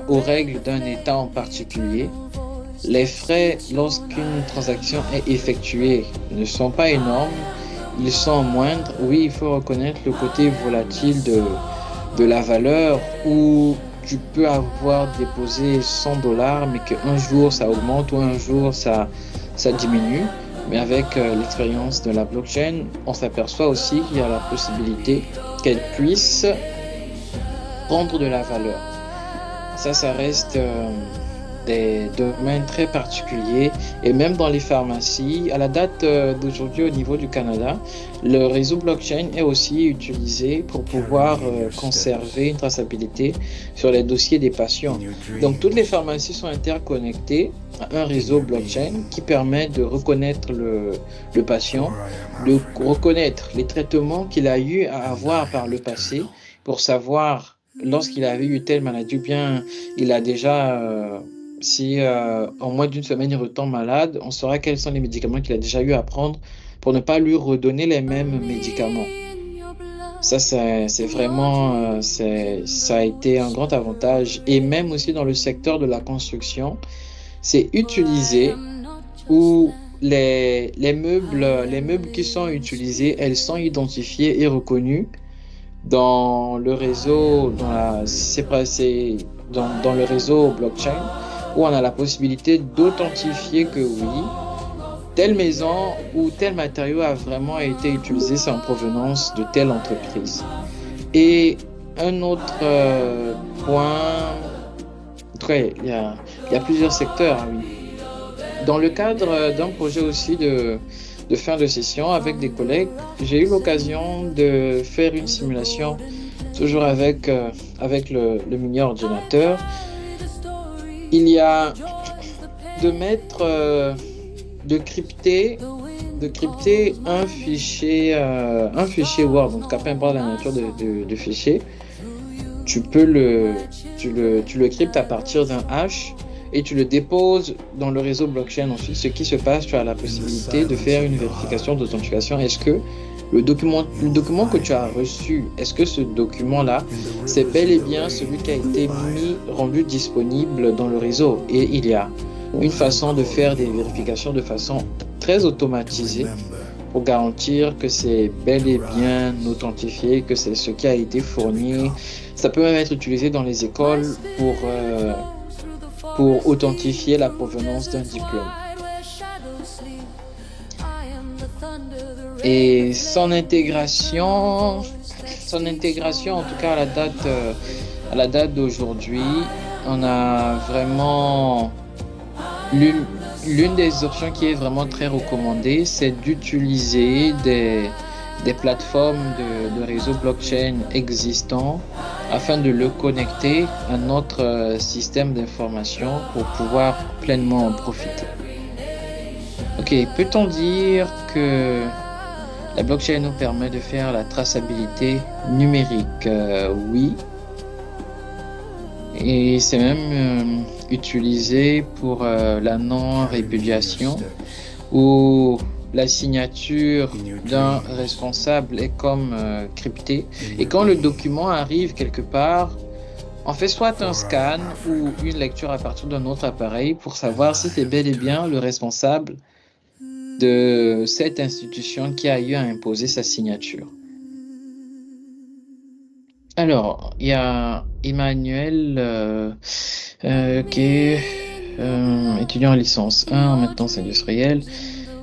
aux règles d'un État en particulier. Les frais lorsqu'une transaction est effectuée ne sont pas énormes, ils sont moindres. Oui, il faut reconnaître le côté volatile de la valeur où tu peux avoir déposé $100 mais qu'un jour ça augmente ou un jour ça diminue. Mais avec l'expérience de la blockchain, on s'aperçoit aussi qu'il y a la possibilité qu'elle puisse prendre de la valeur. Ça reste des domaines très particuliers. Et même dans les pharmacies, à la date d'aujourd'hui au niveau du Canada, le réseau blockchain est aussi utilisé pour pouvoir conserver une traçabilité sur les dossiers des patients. Donc toutes les pharmacies sont interconnectées à un réseau blockchain qui permet de reconnaître le patient, de reconnaître les traitements qu'il a eu à avoir par le passé pour savoir lorsqu'il avait eu telle maladie ou bien il a déjà... si en moins d'une semaine il retombe malade, on saura quels sont les médicaments qu'il a déjà eu à prendre pour ne pas lui redonner les mêmes médicaments. Ça, c'est vraiment, ça a été un grand avantage. Et même aussi dans le secteur de la construction, c'est utilisé où les meubles qui sont utilisés, elles sont identifiées et reconnues dans le réseau, dans le réseau blockchain, où on a la possibilité d'authentifier que oui, telle maison ou tel matériau a vraiment été utilisé, c'est en provenance de telle entreprise. Et un autre point, en tout cas, il y a plusieurs secteurs. Oui. Dans le cadre d'un projet aussi de fin de session avec des collègues, j'ai eu l'occasion de faire une simulation, toujours avec le mini ordinateur. Il y a de crypter un fichier Word, en tout cas peu importe la nature de fichier, tu le cryptes à partir d'un hash et tu le déposes dans le réseau blockchain. Ensuite, ce qui se passe, tu as la possibilité de faire une vérification d'authentification. Est-ce que le document que tu as reçu, est-ce que ce document-là, c'est bel et bien celui qui a été rendu disponible dans le réseau? Et il y a une façon de faire des vérifications de façon très automatisée pour garantir que c'est bel et bien authentifié, que c'est ce qui a été fourni. Ça peut même être utilisé dans les écoles pour authentifier la provenance d'un diplôme. Et son intégration, en tout cas à la date d'aujourd'hui, on a vraiment l'une des options qui est vraiment très recommandée, c'est d'utiliser des plateformes de réseau blockchain existants afin de le connecter à notre système d'information pour pouvoir pleinement en profiter. Ok, peut-on dire que la blockchain nous permet de faire la traçabilité numérique? Oui. Et c'est même utilisé pour la non-répudiation où la signature d'un responsable est comme cryptée. Et quand le document arrive quelque part, on fait soit un scan ou une lecture à partir d'un autre appareil pour savoir si c'est bel et bien le responsable de cette institution qui a eu à imposer sa signature. Alors, il y a Emmanuel qui est étudiant en licence 1 en maintenance industrielle.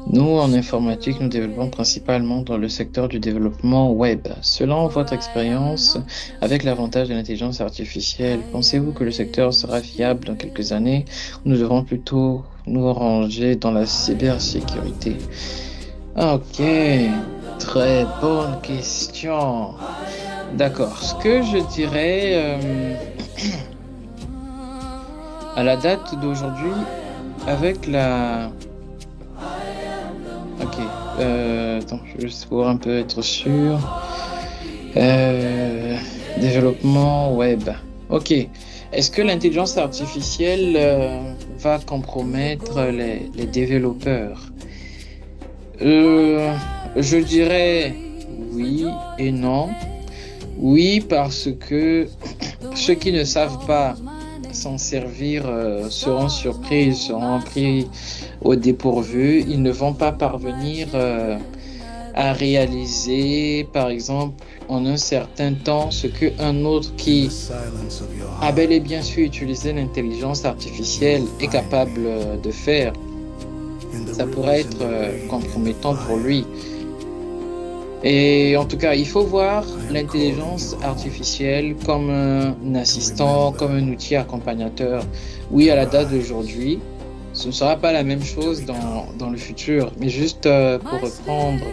Nous, en informatique, nous développons principalement dans le secteur du développement web. Selon votre expérience, avec l'avantage de l'intelligence artificielle, pensez-vous que le secteur sera fiable dans quelques années ou nous devrons plutôt nous ranger dans la cybersécurité? Ok, très bonne question. D'accord, ce que je dirais à la date d'aujourd'hui, avec la... Ok, attends, juste pour un peu être sûr. Développement web. Ok, est-ce que l'intelligence artificielle va compromettre les développeurs? Je dirais oui et non. Oui, parce que ceux qui ne savent pas s'en servir seront surpris, seront pris au dépourvu. Ils ne vont pas parvenir à réaliser, par exemple, en un certain temps, ce qu'un autre qui a bel et bien su utiliser l'intelligence artificielle est capable de faire. Ça pourrait être compromettant pour lui. Et en tout cas, il faut voir l'intelligence artificielle comme un assistant, comme un outil accompagnateur. Oui, à la date d'aujourd'hui, ce ne sera pas la même chose dans le futur. Mais juste pour reprendre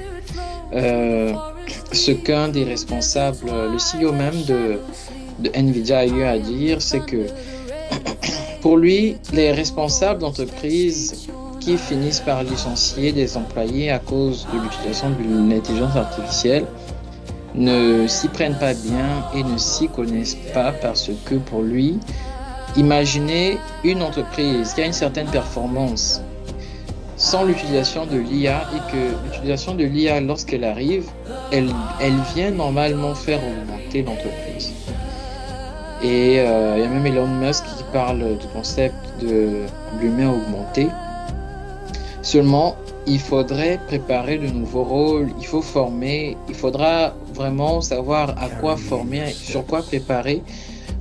ce qu'un des responsables, le CEO même de NVIDIA a eu à dire, c'est que pour lui, les responsables d'entreprises qui finissent par licencier des employés à cause de l'utilisation de l'intelligence artificielle ne s'y prennent pas bien et ne s'y connaissent pas parce que pour lui, imaginez une entreprise qui a une certaine performance sans l'utilisation de l'IA et que l'utilisation de l'IA, lorsqu'elle arrive, elle vient normalement faire augmenter l'entreprise. Et il y a même Elon Musk qui parle du concept de l'humain augmenté. Seulement, il faudrait préparer de nouveaux rôles, il faut former, il faudra vraiment savoir à quoi former, sur quoi préparer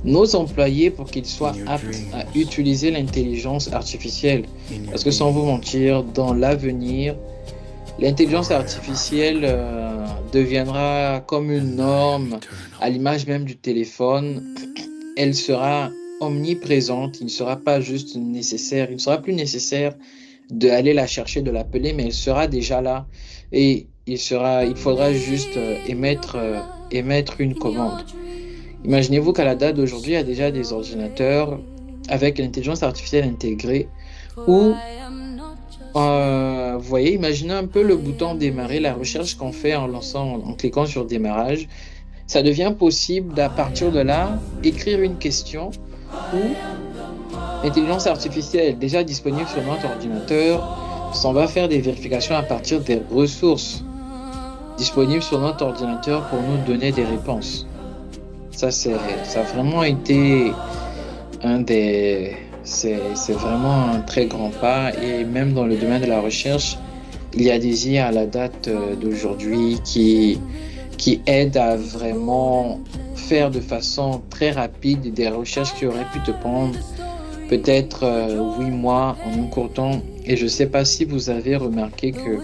nos employés pour qu'ils soient aptes à utiliser l'intelligence artificielle. Parce que sans vous mentir, dans l'avenir, l'intelligence artificielle deviendra comme une norme, à l'image même du téléphone. Elle sera omniprésente, il ne sera pas juste nécessaire, il ne sera plus nécessaire d'aller la chercher, de l'appeler, mais elle sera déjà là et il faudra juste émettre une commande. Imaginez-vous qu'à la date d'aujourd'hui, il y a déjà des ordinateurs avec l'intelligence artificielle intégrée où, vous voyez, imaginez un peu le bouton démarrer, la recherche qu'on fait en cliquant sur démarrage. Ça devient possible d'à partir de là, écrire une question ou l'intelligence artificielle déjà disponible sur notre ordinateur s'en va faire des vérifications à partir des ressources disponibles sur notre ordinateur pour nous donner des réponses. Ça a vraiment été c'est vraiment un très grand pas et même dans le domaine de la recherche, il y a des IA à la date d'aujourd'hui qui aident à vraiment faire de façon très rapide des recherches qui auraient pu te prendre peut-être 8 mois en un court temps. Et je ne sais pas si vous avez remarqué que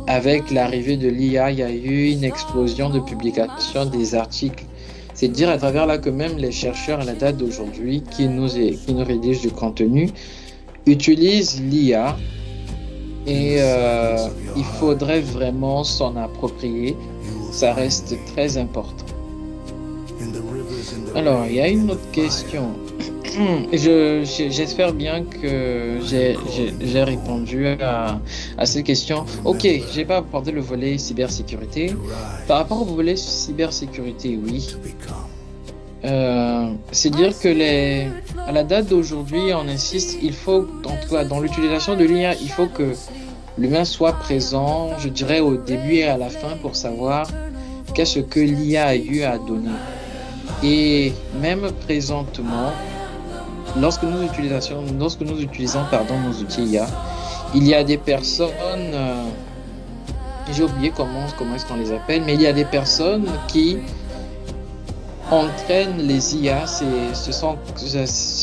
avec l'arrivée de l'IA, il y a eu une explosion de publication des articles. C'est dire à travers là que même les chercheurs à la date d'aujourd'hui qui nous rédigent du contenu utilisent l'IA et il faudrait vraiment s'en approprier. Ça reste très important. Alors, il y a une autre question. J'espère bien que j'ai répondu à cette question. Ok, j'ai pas abordé le volet cybersécurité. Par rapport au volet cybersécurité, oui. C'est dire que à la date d'aujourd'hui, on insiste, il faut, en tout cas, dans l'utilisation de l'IA, il faut que l'humain soit présent, je dirais, au début et à la fin pour savoir qu'est-ce que l'IA a eu à donner. Et même présentement, lorsque nous utilisons nos outils IA, il y a des personnes, j'ai oublié comment est-ce qu'on les appelle, mais il y a des personnes qui entraînent les IA. Ce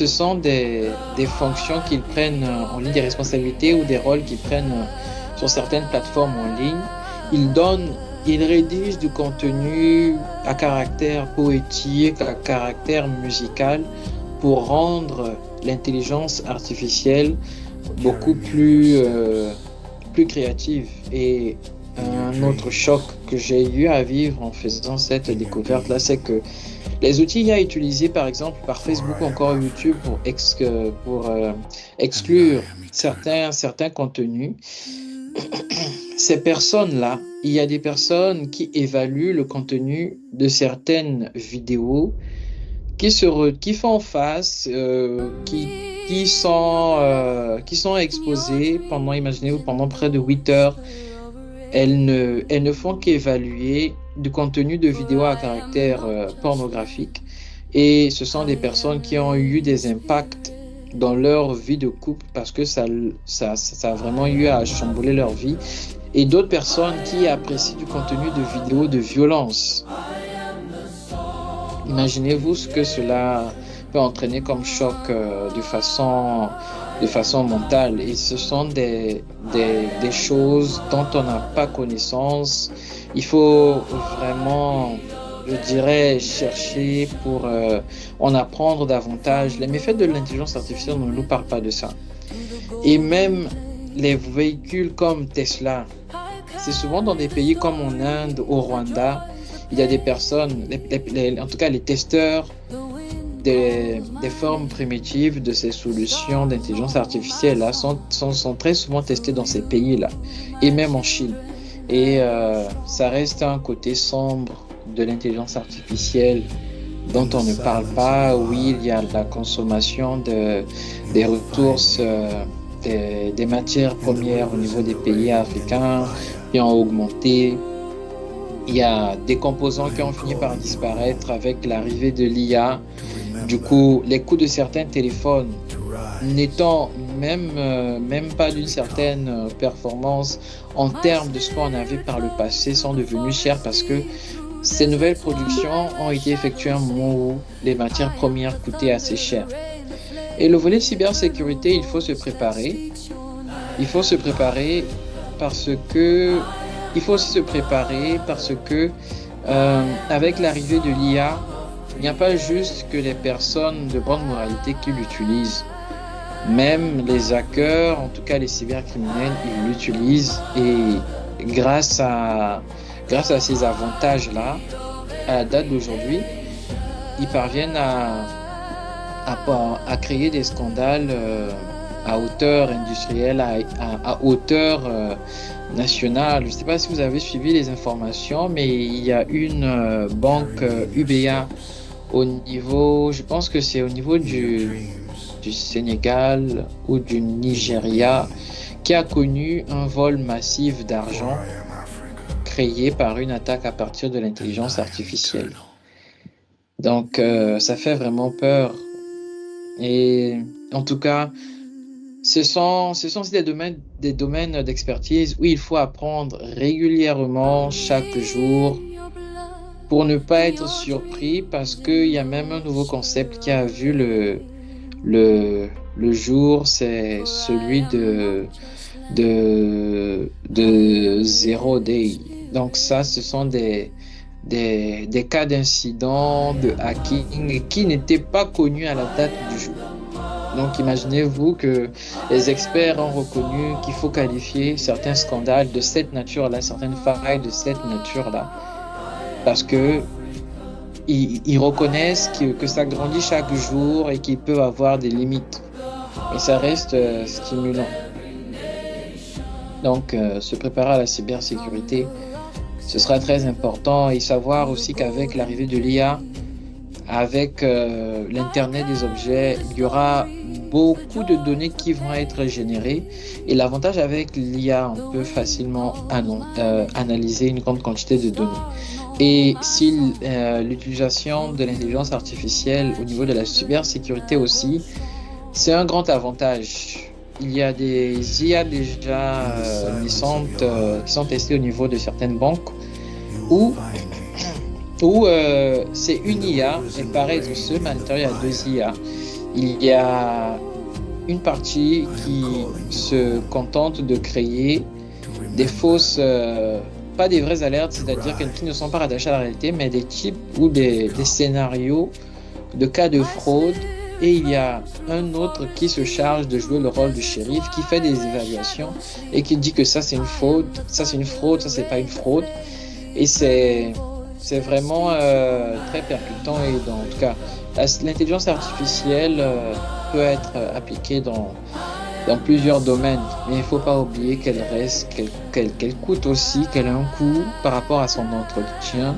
sont des fonctions qu'ils prennent en ligne, des responsabilités ou des rôles qu'ils prennent sur certaines plateformes en ligne. Ils rédigent du contenu à caractère poétique, à caractère musical, pour rendre l'intelligence artificielle beaucoup plus créative. Et un autre choc que j'ai eu à vivre en faisant cette découverte-là, c'est que les outils IA utilisés par exemple par Facebook ou encore YouTube pour exclure certains contenus, ces personnes-là, il y a des personnes qui évaluent le contenu de certaines vidéos qui font face, qui sont exposées pendant près de 8 heures. Elles ne font qu'évaluer du contenu de vidéos à caractère pornographique, et ce sont des personnes qui ont eu des impacts dans leur vie de couple parce que ça a vraiment eu à chambouler leur vie, et d'autres personnes qui apprécient du contenu de vidéos de violence. Imaginez-vous ce que cela peut entraîner comme choc de façon mentale. Et ce sont des choses dont on n'a pas connaissance. Il faut vraiment, je dirais, chercher pour en apprendre davantage. Les méfaits de l'intelligence artificielle, on ne nous parle pas de ça. Et même les véhicules comme Tesla, c'est souvent dans des pays comme en Inde, au Rwanda, il y a des personnes, en tout cas les testeurs des formes primitives de ces solutions d'intelligence artificielle là sont très souvent testés dans ces pays-là, et même en Chine. Et ça reste un côté sombre de l'intelligence artificielle dont on ne parle pas. Oui, il y a la consommation des ressources, des matières premières au niveau des pays africains qui ont augmenté. Il y a des composants qui ont fini par disparaître avec l'arrivée de l'IA. Du coup, les coûts de certains téléphones n'étant même pas d'une certaine performance en termes de ce qu'on avait par le passé, sont devenus chers parce que ces nouvelles productions ont été effectuées à un moment où les matières premières coûtaient assez cher. Et le volet cybersécurité, il faut se préparer. Il faut se préparer parce que avec l'arrivée de l'IA, il n'y a pas juste que les personnes de bonne moralité qui l'utilisent. Même les hackers, en tout cas les cybercriminels, ils l'utilisent, et grâce à ces avantages-là, à la date d'aujourd'hui, ils parviennent à créer des scandales à hauteur industrielle, à hauteur nationale. Je ne sais pas si vous avez suivi les informations, mais il y a une banque UBA au niveau, je pense que c'est au niveau du Sénégal ou du Nigeria, qui a connu un vol massif d'argent créé par une attaque à partir de l'intelligence artificielle. Donc ça fait vraiment peur. Et en tout cas, ce sont aussi des domaines d'expertise où il faut apprendre régulièrement, chaque jour, pour ne pas être surpris, parce qu'il y a même un nouveau concept qui a vu le jour, c'est celui de Zero Day. Donc ça, ce sont des cas d'incidents, de hacking qui n'étaient pas connus à la date du jour. Donc imaginez-vous que les experts ont reconnu qu'il faut qualifier certains scandales de cette nature-là, certaines failles de cette nature-là, parce que ils reconnaissent que ça grandit chaque jour et qu'il peut avoir des limites. Et ça reste stimulant. Donc se préparer à la cybersécurité, ce sera très important, et savoir aussi qu'avec l'arrivée de l'IA, avec l'Internet des objets, il y aura beaucoup de données qui vont être générées. Et l'avantage avec l'IA, on peut facilement analyser une grande quantité de données. Et si l'utilisation de l'intelligence artificielle au niveau de la cybersécurité aussi, c'est un grand avantage. Il y a des IA déjà naissantes qui sont testées au niveau de certaines banques où c'est une IA, elle paraît être seule, mais à l'intérieur il y a deux IA. Il y a une partie qui se contente de créer des fausses, pas des vraies alertes, c'est-à-dire qui ne sont pas rattachées à la réalité, mais des types ou des scénarios de cas de fraude. Et il y a un autre qui se charge de jouer le rôle du shérif, qui fait des évaluations et qui dit que ça c'est une fraude, ça c'est une fraude, ça c'est pas une fraude. Et c'est vraiment très percutant. Et en tout cas, l'intelligence artificielle peut être appliquée dans plusieurs domaines, mais il ne faut pas oublier qu'elle reste, qu'elle coûte aussi, qu'elle a un coût par rapport à son entretien.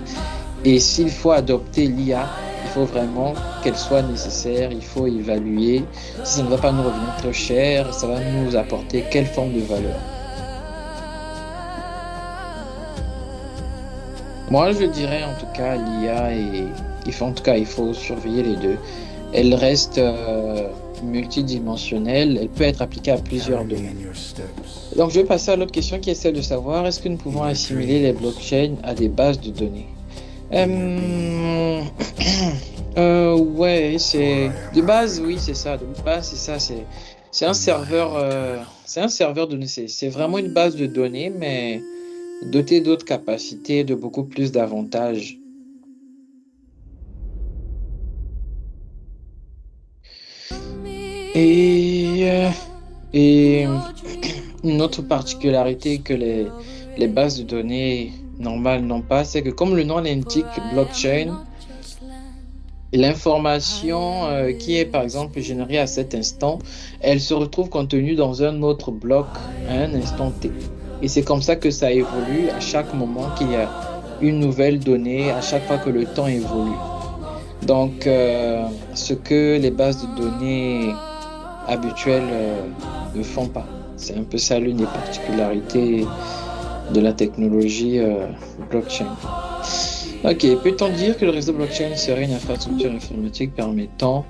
Et s'il faut adopter l'IA, il faut vraiment qu'elle soit nécessaire, il faut évaluer. Si ça ne va pas nous revenir très cher, ça va nous apporter quelle forme de valeur. Moi, je dirais en tout cas l'IA, il faut surveiller les deux. Elle reste multidimensionnelle, elle peut être appliquée à plusieurs domaines. Donc, je vais passer à l'autre question qui est celle de savoir, est-ce que nous pouvons assimiler les blockchains à des bases de données? Ouais, c'est de base, oui, c'est ça. De base, c'est ça. C'est un serveur de données. C'est vraiment une base de données, mais doté d'autres capacités, de beaucoup plus d'avantages. Et une autre particularité que les bases de données normales n'ont pas, c'est que comme le nom l'indique, blockchain, l'information qui est par exemple générée à cet instant, elle se retrouve contenue dans un autre bloc à un instant T. Et c'est comme ça que ça évolue à chaque moment qu'il y a une nouvelle donnée, à chaque fois que le temps évolue. Donc, ce que les bases de données habituelles ne font pas. C'est un peu ça l'une des particularités de la technologie blockchain. Ok, peut-on dire que le réseau blockchain serait une infrastructure informatique permettant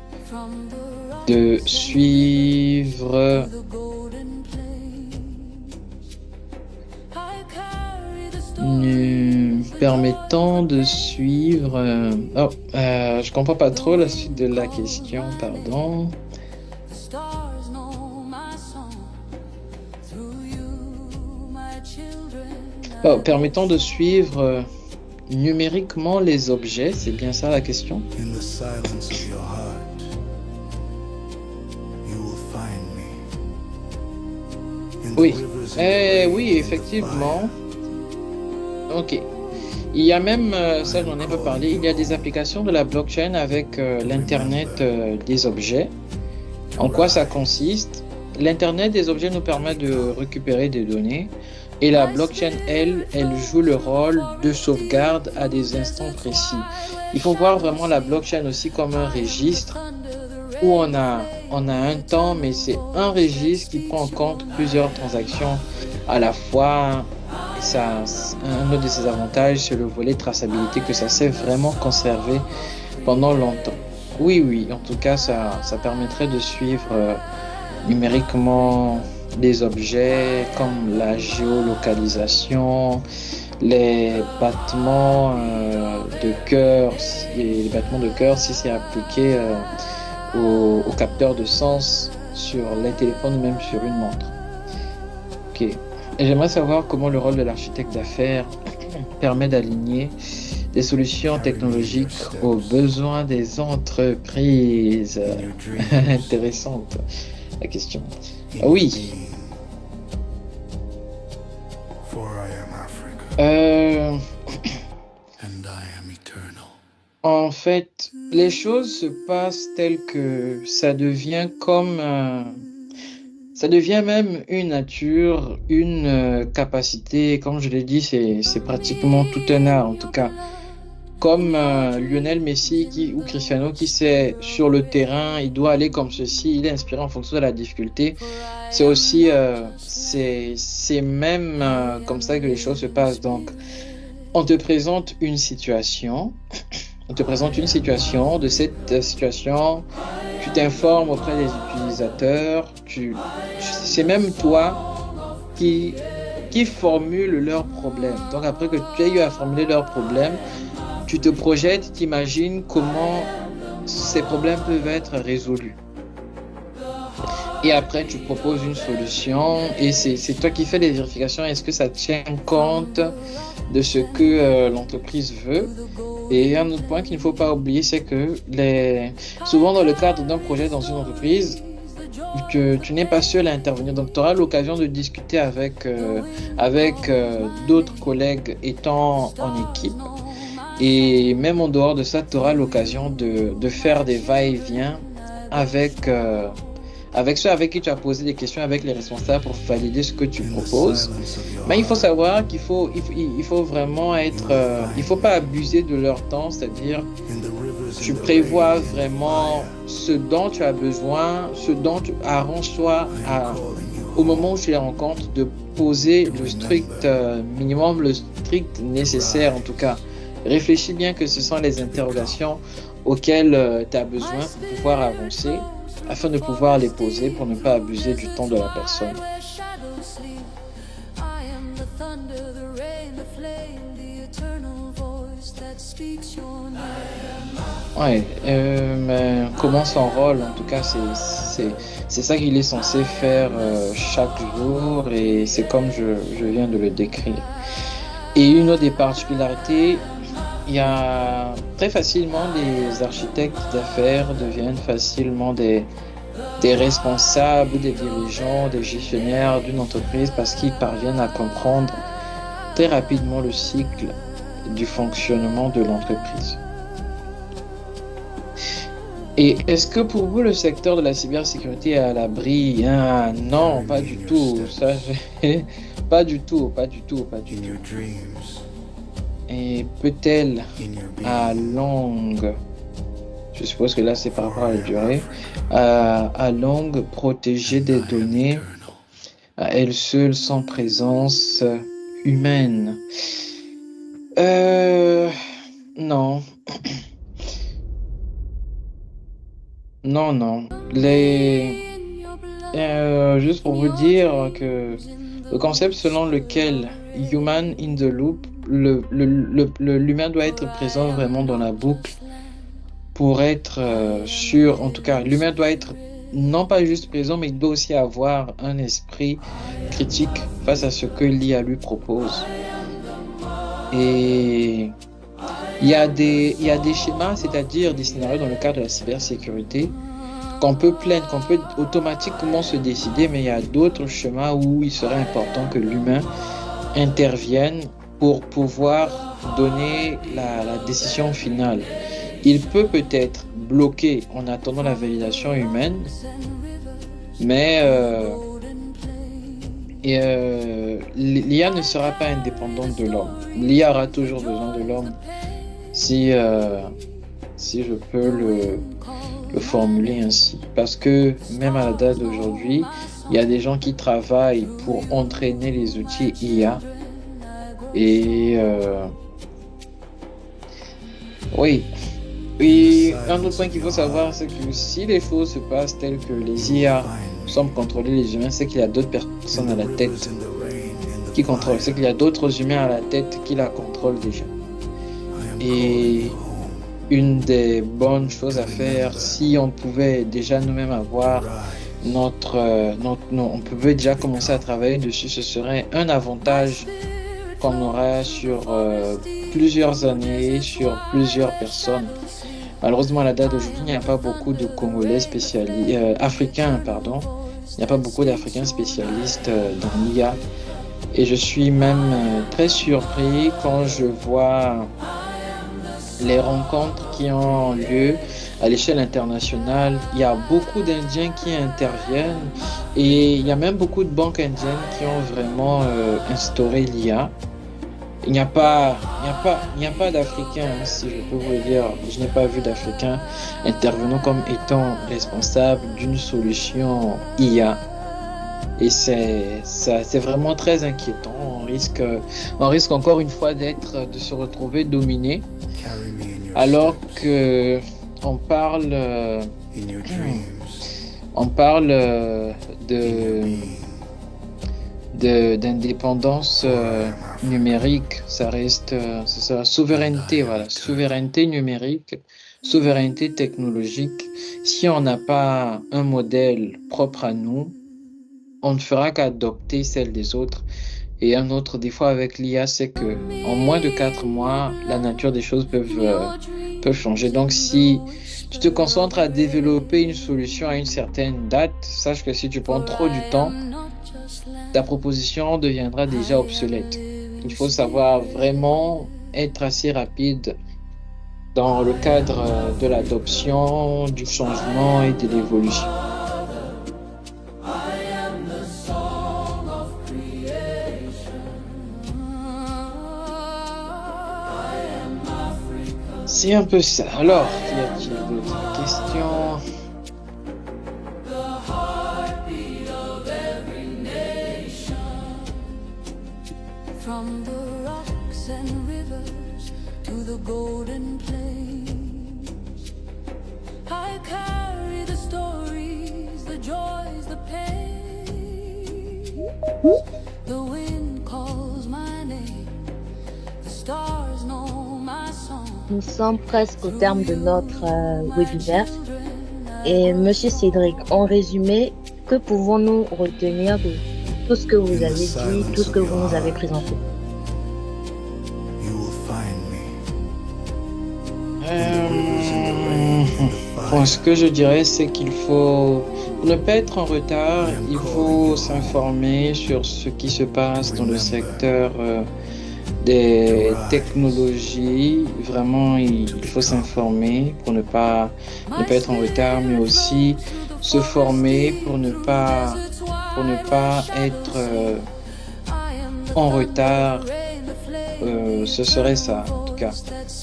de suivre je comprends pas trop la suite de la question, pardon. Permettant de suivre numériquement les objets, c'est bien ça la question? Oui, oui, effectivement. Ok. Il y a même, ça j'en ai pas parlé, il y a des applications de la blockchain avec l'Internet des objets. En quoi ça consiste? L'Internet des objets nous permet de récupérer des données et la blockchain, elle joue le rôle de sauvegarde à des instants précis. Il faut voir vraiment la blockchain aussi comme un registre où on a un temps, mais c'est un registre qui prend en compte plusieurs transactions à la fois. Et ça, un autre de ses avantages, c'est le volet traçabilité, que ça s'est vraiment conservé pendant longtemps. Oui, en tout cas, ça permettrait de suivre numériquement des objets comme la géolocalisation, les battements de cœur, si c'est appliqué au capteur de sens sur les téléphones ou même sur une montre. Ok. Et j'aimerais savoir comment le rôle de l'architecte d'affaires permet d'aligner des solutions technologiques aux besoins des entreprises. Intéressante la question. Oui. For I am Africa, Euh, and I am eternal. En fait, les choses se passent telles que ça devient ça devient même une nature, une capacité. Comme je l'ai dit, c'est pratiquement tout un art en tout cas. Comme Lionel Messi ou Cristiano qui sait sur le terrain, il doit aller comme ceci, il est inspiré en fonction de la difficulté. C'est aussi, c'est même comme ça que les choses se passent. Donc, on te présente une situation. On te présente une situation. De cette situation, tu t'informes auprès des utilisateurs. C'est même toi qui formule leurs problèmes. Donc après que tu aies eu à formuler leurs problèmes, tu te projettes, tu imagines comment ces problèmes peuvent être résolus. Et après, tu proposes une solution et c'est toi qui fais les vérifications. Est-ce que ça tient compte de ce que l'entreprise veut? Et un autre point qu'il ne faut pas oublier, c'est que souvent dans le cadre d'un projet dans une entreprise, que tu n'es pas seul à intervenir. Donc, tu auras l'occasion de discuter avec d'autres collègues étant en équipe. Et même en dehors de ça, tu auras l'occasion de faire des va-et-vient avec ceux avec qui tu as posé des questions, avec les responsables pour valider ce que tu proposes. Mais il faut savoir qu'il faut vraiment il faut pas abuser de leur temps, c'est-à-dire tu prévois vraiment ce dont tu as besoin, ce dont tu arranges-toi au moment où tu les rencontres, de poser le strict minimum, le strict nécessaire en tout cas. Réfléchis bien que ce sont les interrogations auxquelles tu as besoin pour pouvoir avancer, afin de pouvoir les poser pour ne pas abuser du temps de la personne. Ouais, mais comment son rôle, en tout cas, c'est ça qu'il est censé faire chaque jour et c'est comme je viens de le décrire. Et une autre des particularités, il y a très facilement des architectes d'affaires deviennent facilement des responsables, des dirigeants, des gestionnaires d'une entreprise parce qu'ils parviennent à comprendre très rapidement le cycle du fonctionnement de l'entreprise. Et est-ce que pour vous, le secteur de la cybersécurité est à l'abri? Non, pas du tout. Ça, pas du tout. Et peut-elle à longue, je suppose que là c'est par rapport à la durée, à longue protéger des données à elle seule sans présence humaine? Non. Non. Juste pour vous dire que le concept selon lequel human in the loop, l'humain doit être présent vraiment dans la boucle pour être sûr, en tout cas, l'humain doit être non pas juste présent, mais il doit aussi avoir un esprit critique face à ce que l'IA lui propose. Et il y a des schémas, c'est-à-dire des scénarios dans le cadre de la cybersécurité qu'on peut automatiquement se décider, mais il y a d'autres schémas où il serait important que l'humain intervienne pour pouvoir donner la décision finale. Il peut peut-être bloquer en attendant la validation humaine, mais l'IA ne sera pas indépendante de l'homme. L'IA aura toujours besoin de l'homme, si je peux le formuler ainsi. Parce que même à la date d'aujourd'hui, il y a des gens qui travaillent pour entraîner les outils IA. Et oui. Et un autre point qu'il faut savoir, c'est que si les choses se passent telles que les IA semblent contrôler les humains, c'est qu'il y a d'autres personnes à la tête qui contrôlent. C'est qu'il y a d'autres humains à la tête qui la contrôlent déjà. Et une des bonnes choses à faire, si on pouvait déjà nous-mêmes avoir on peut déjà commencer à travailler dessus. Ce serait un avantage qu'on aura sur plusieurs années, sur plusieurs personnes. Malheureusement, à la date d'aujourd'hui, il n'y a pas beaucoup de Congolais africains, pardon. Il n'y a pas beaucoup d'Africains spécialistes dans l'IA. Et je suis même très surpris quand je vois les rencontres qui ont lieu à l'échelle internationale. Il y a beaucoup d'Indiens qui interviennent et il y a même beaucoup de banques indiennes qui ont vraiment instauré l'IA. Il n'y a pas d'Africains, hein, si je peux vous le dire. Je n'ai pas vu d'Africains intervenant comme étant responsables d'une solution IA. Et c'est vraiment très inquiétant. On risque encore une fois de se retrouver dominé, Carry me in your alors steps, que on parle, in your dreams, on parle in your de being. d'indépendance numérique. Ça reste, c'est ça, souveraineté, voilà, souveraineté numérique, souveraineté technologique. Si on n'a pas un modèle propre à nous, on ne fera qu'adopter celle des autres. Et un autre défaut avec l'IA, c'est que en moins de 4 mois, la nature des choses peuvent changer. Donc, si tu te concentres à développer une solution à une certaine date, sache que si tu prends trop du temps, ta proposition deviendra déjà obsolète. Il faut savoir vraiment être assez rapide dans le cadre de l'adoption, du changement et de l'évolution. C'est un peu ça. Alors, y a-t-il d'autres questions? From the rocks and rivers to the golden plains, I carry the stories, the joys, the pain. The wind calls my name, the stars know my song. Nous sommes presque au terme de notre webinaire. Et Monsieur Cédric, en résumé, que pouvons-nous retenir de tout ce que vous avez dit, tout ce que vous nous avez présenté? You will find me. Bon, ce que je dirais, c'est qu'il faut, pour ne pas être en retard, il faut s'informer sur ce qui se passe dans le secteur des technologies. Vraiment, il faut s'informer pour ne pas être en retard, mais aussi se former pour ne pas être en retard. Ce serait ça, en tout cas.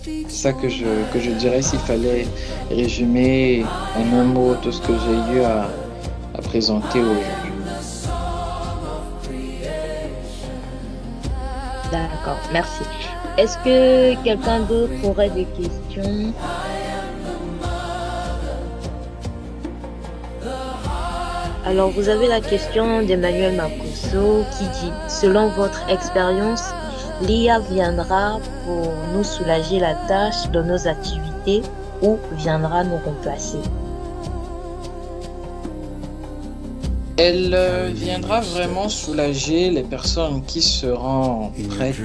C'est ça que je dirais s'il fallait résumer en un mot tout ce que j'ai eu à présenter aujourd'hui. D'accord, merci. Est-ce que quelqu'un d'autre aurait des questions? Alors, vous avez la question d'Emmanuel Makosso qui dit, selon votre expérience, l'IA viendra pour nous soulager la tâche de nos activités ou viendra nous remplacer? Elle viendra vraiment soulager les personnes qui seront prêtes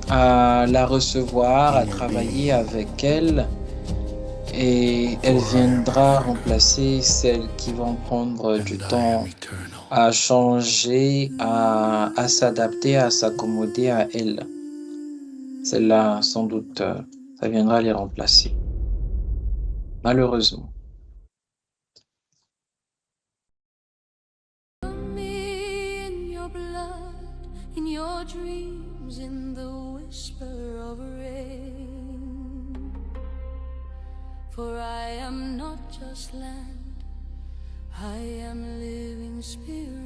à la recevoir, à travailler avec elle, et elle viendra remplacer celles qui vont prendre du temps à changer, à s'adapter, à s'accommoder à elle. Celle-là, sans doute, ça viendra les remplacer. Malheureusement. In your dreams, in the whisper of rain. For I am not just land, I am living spirit.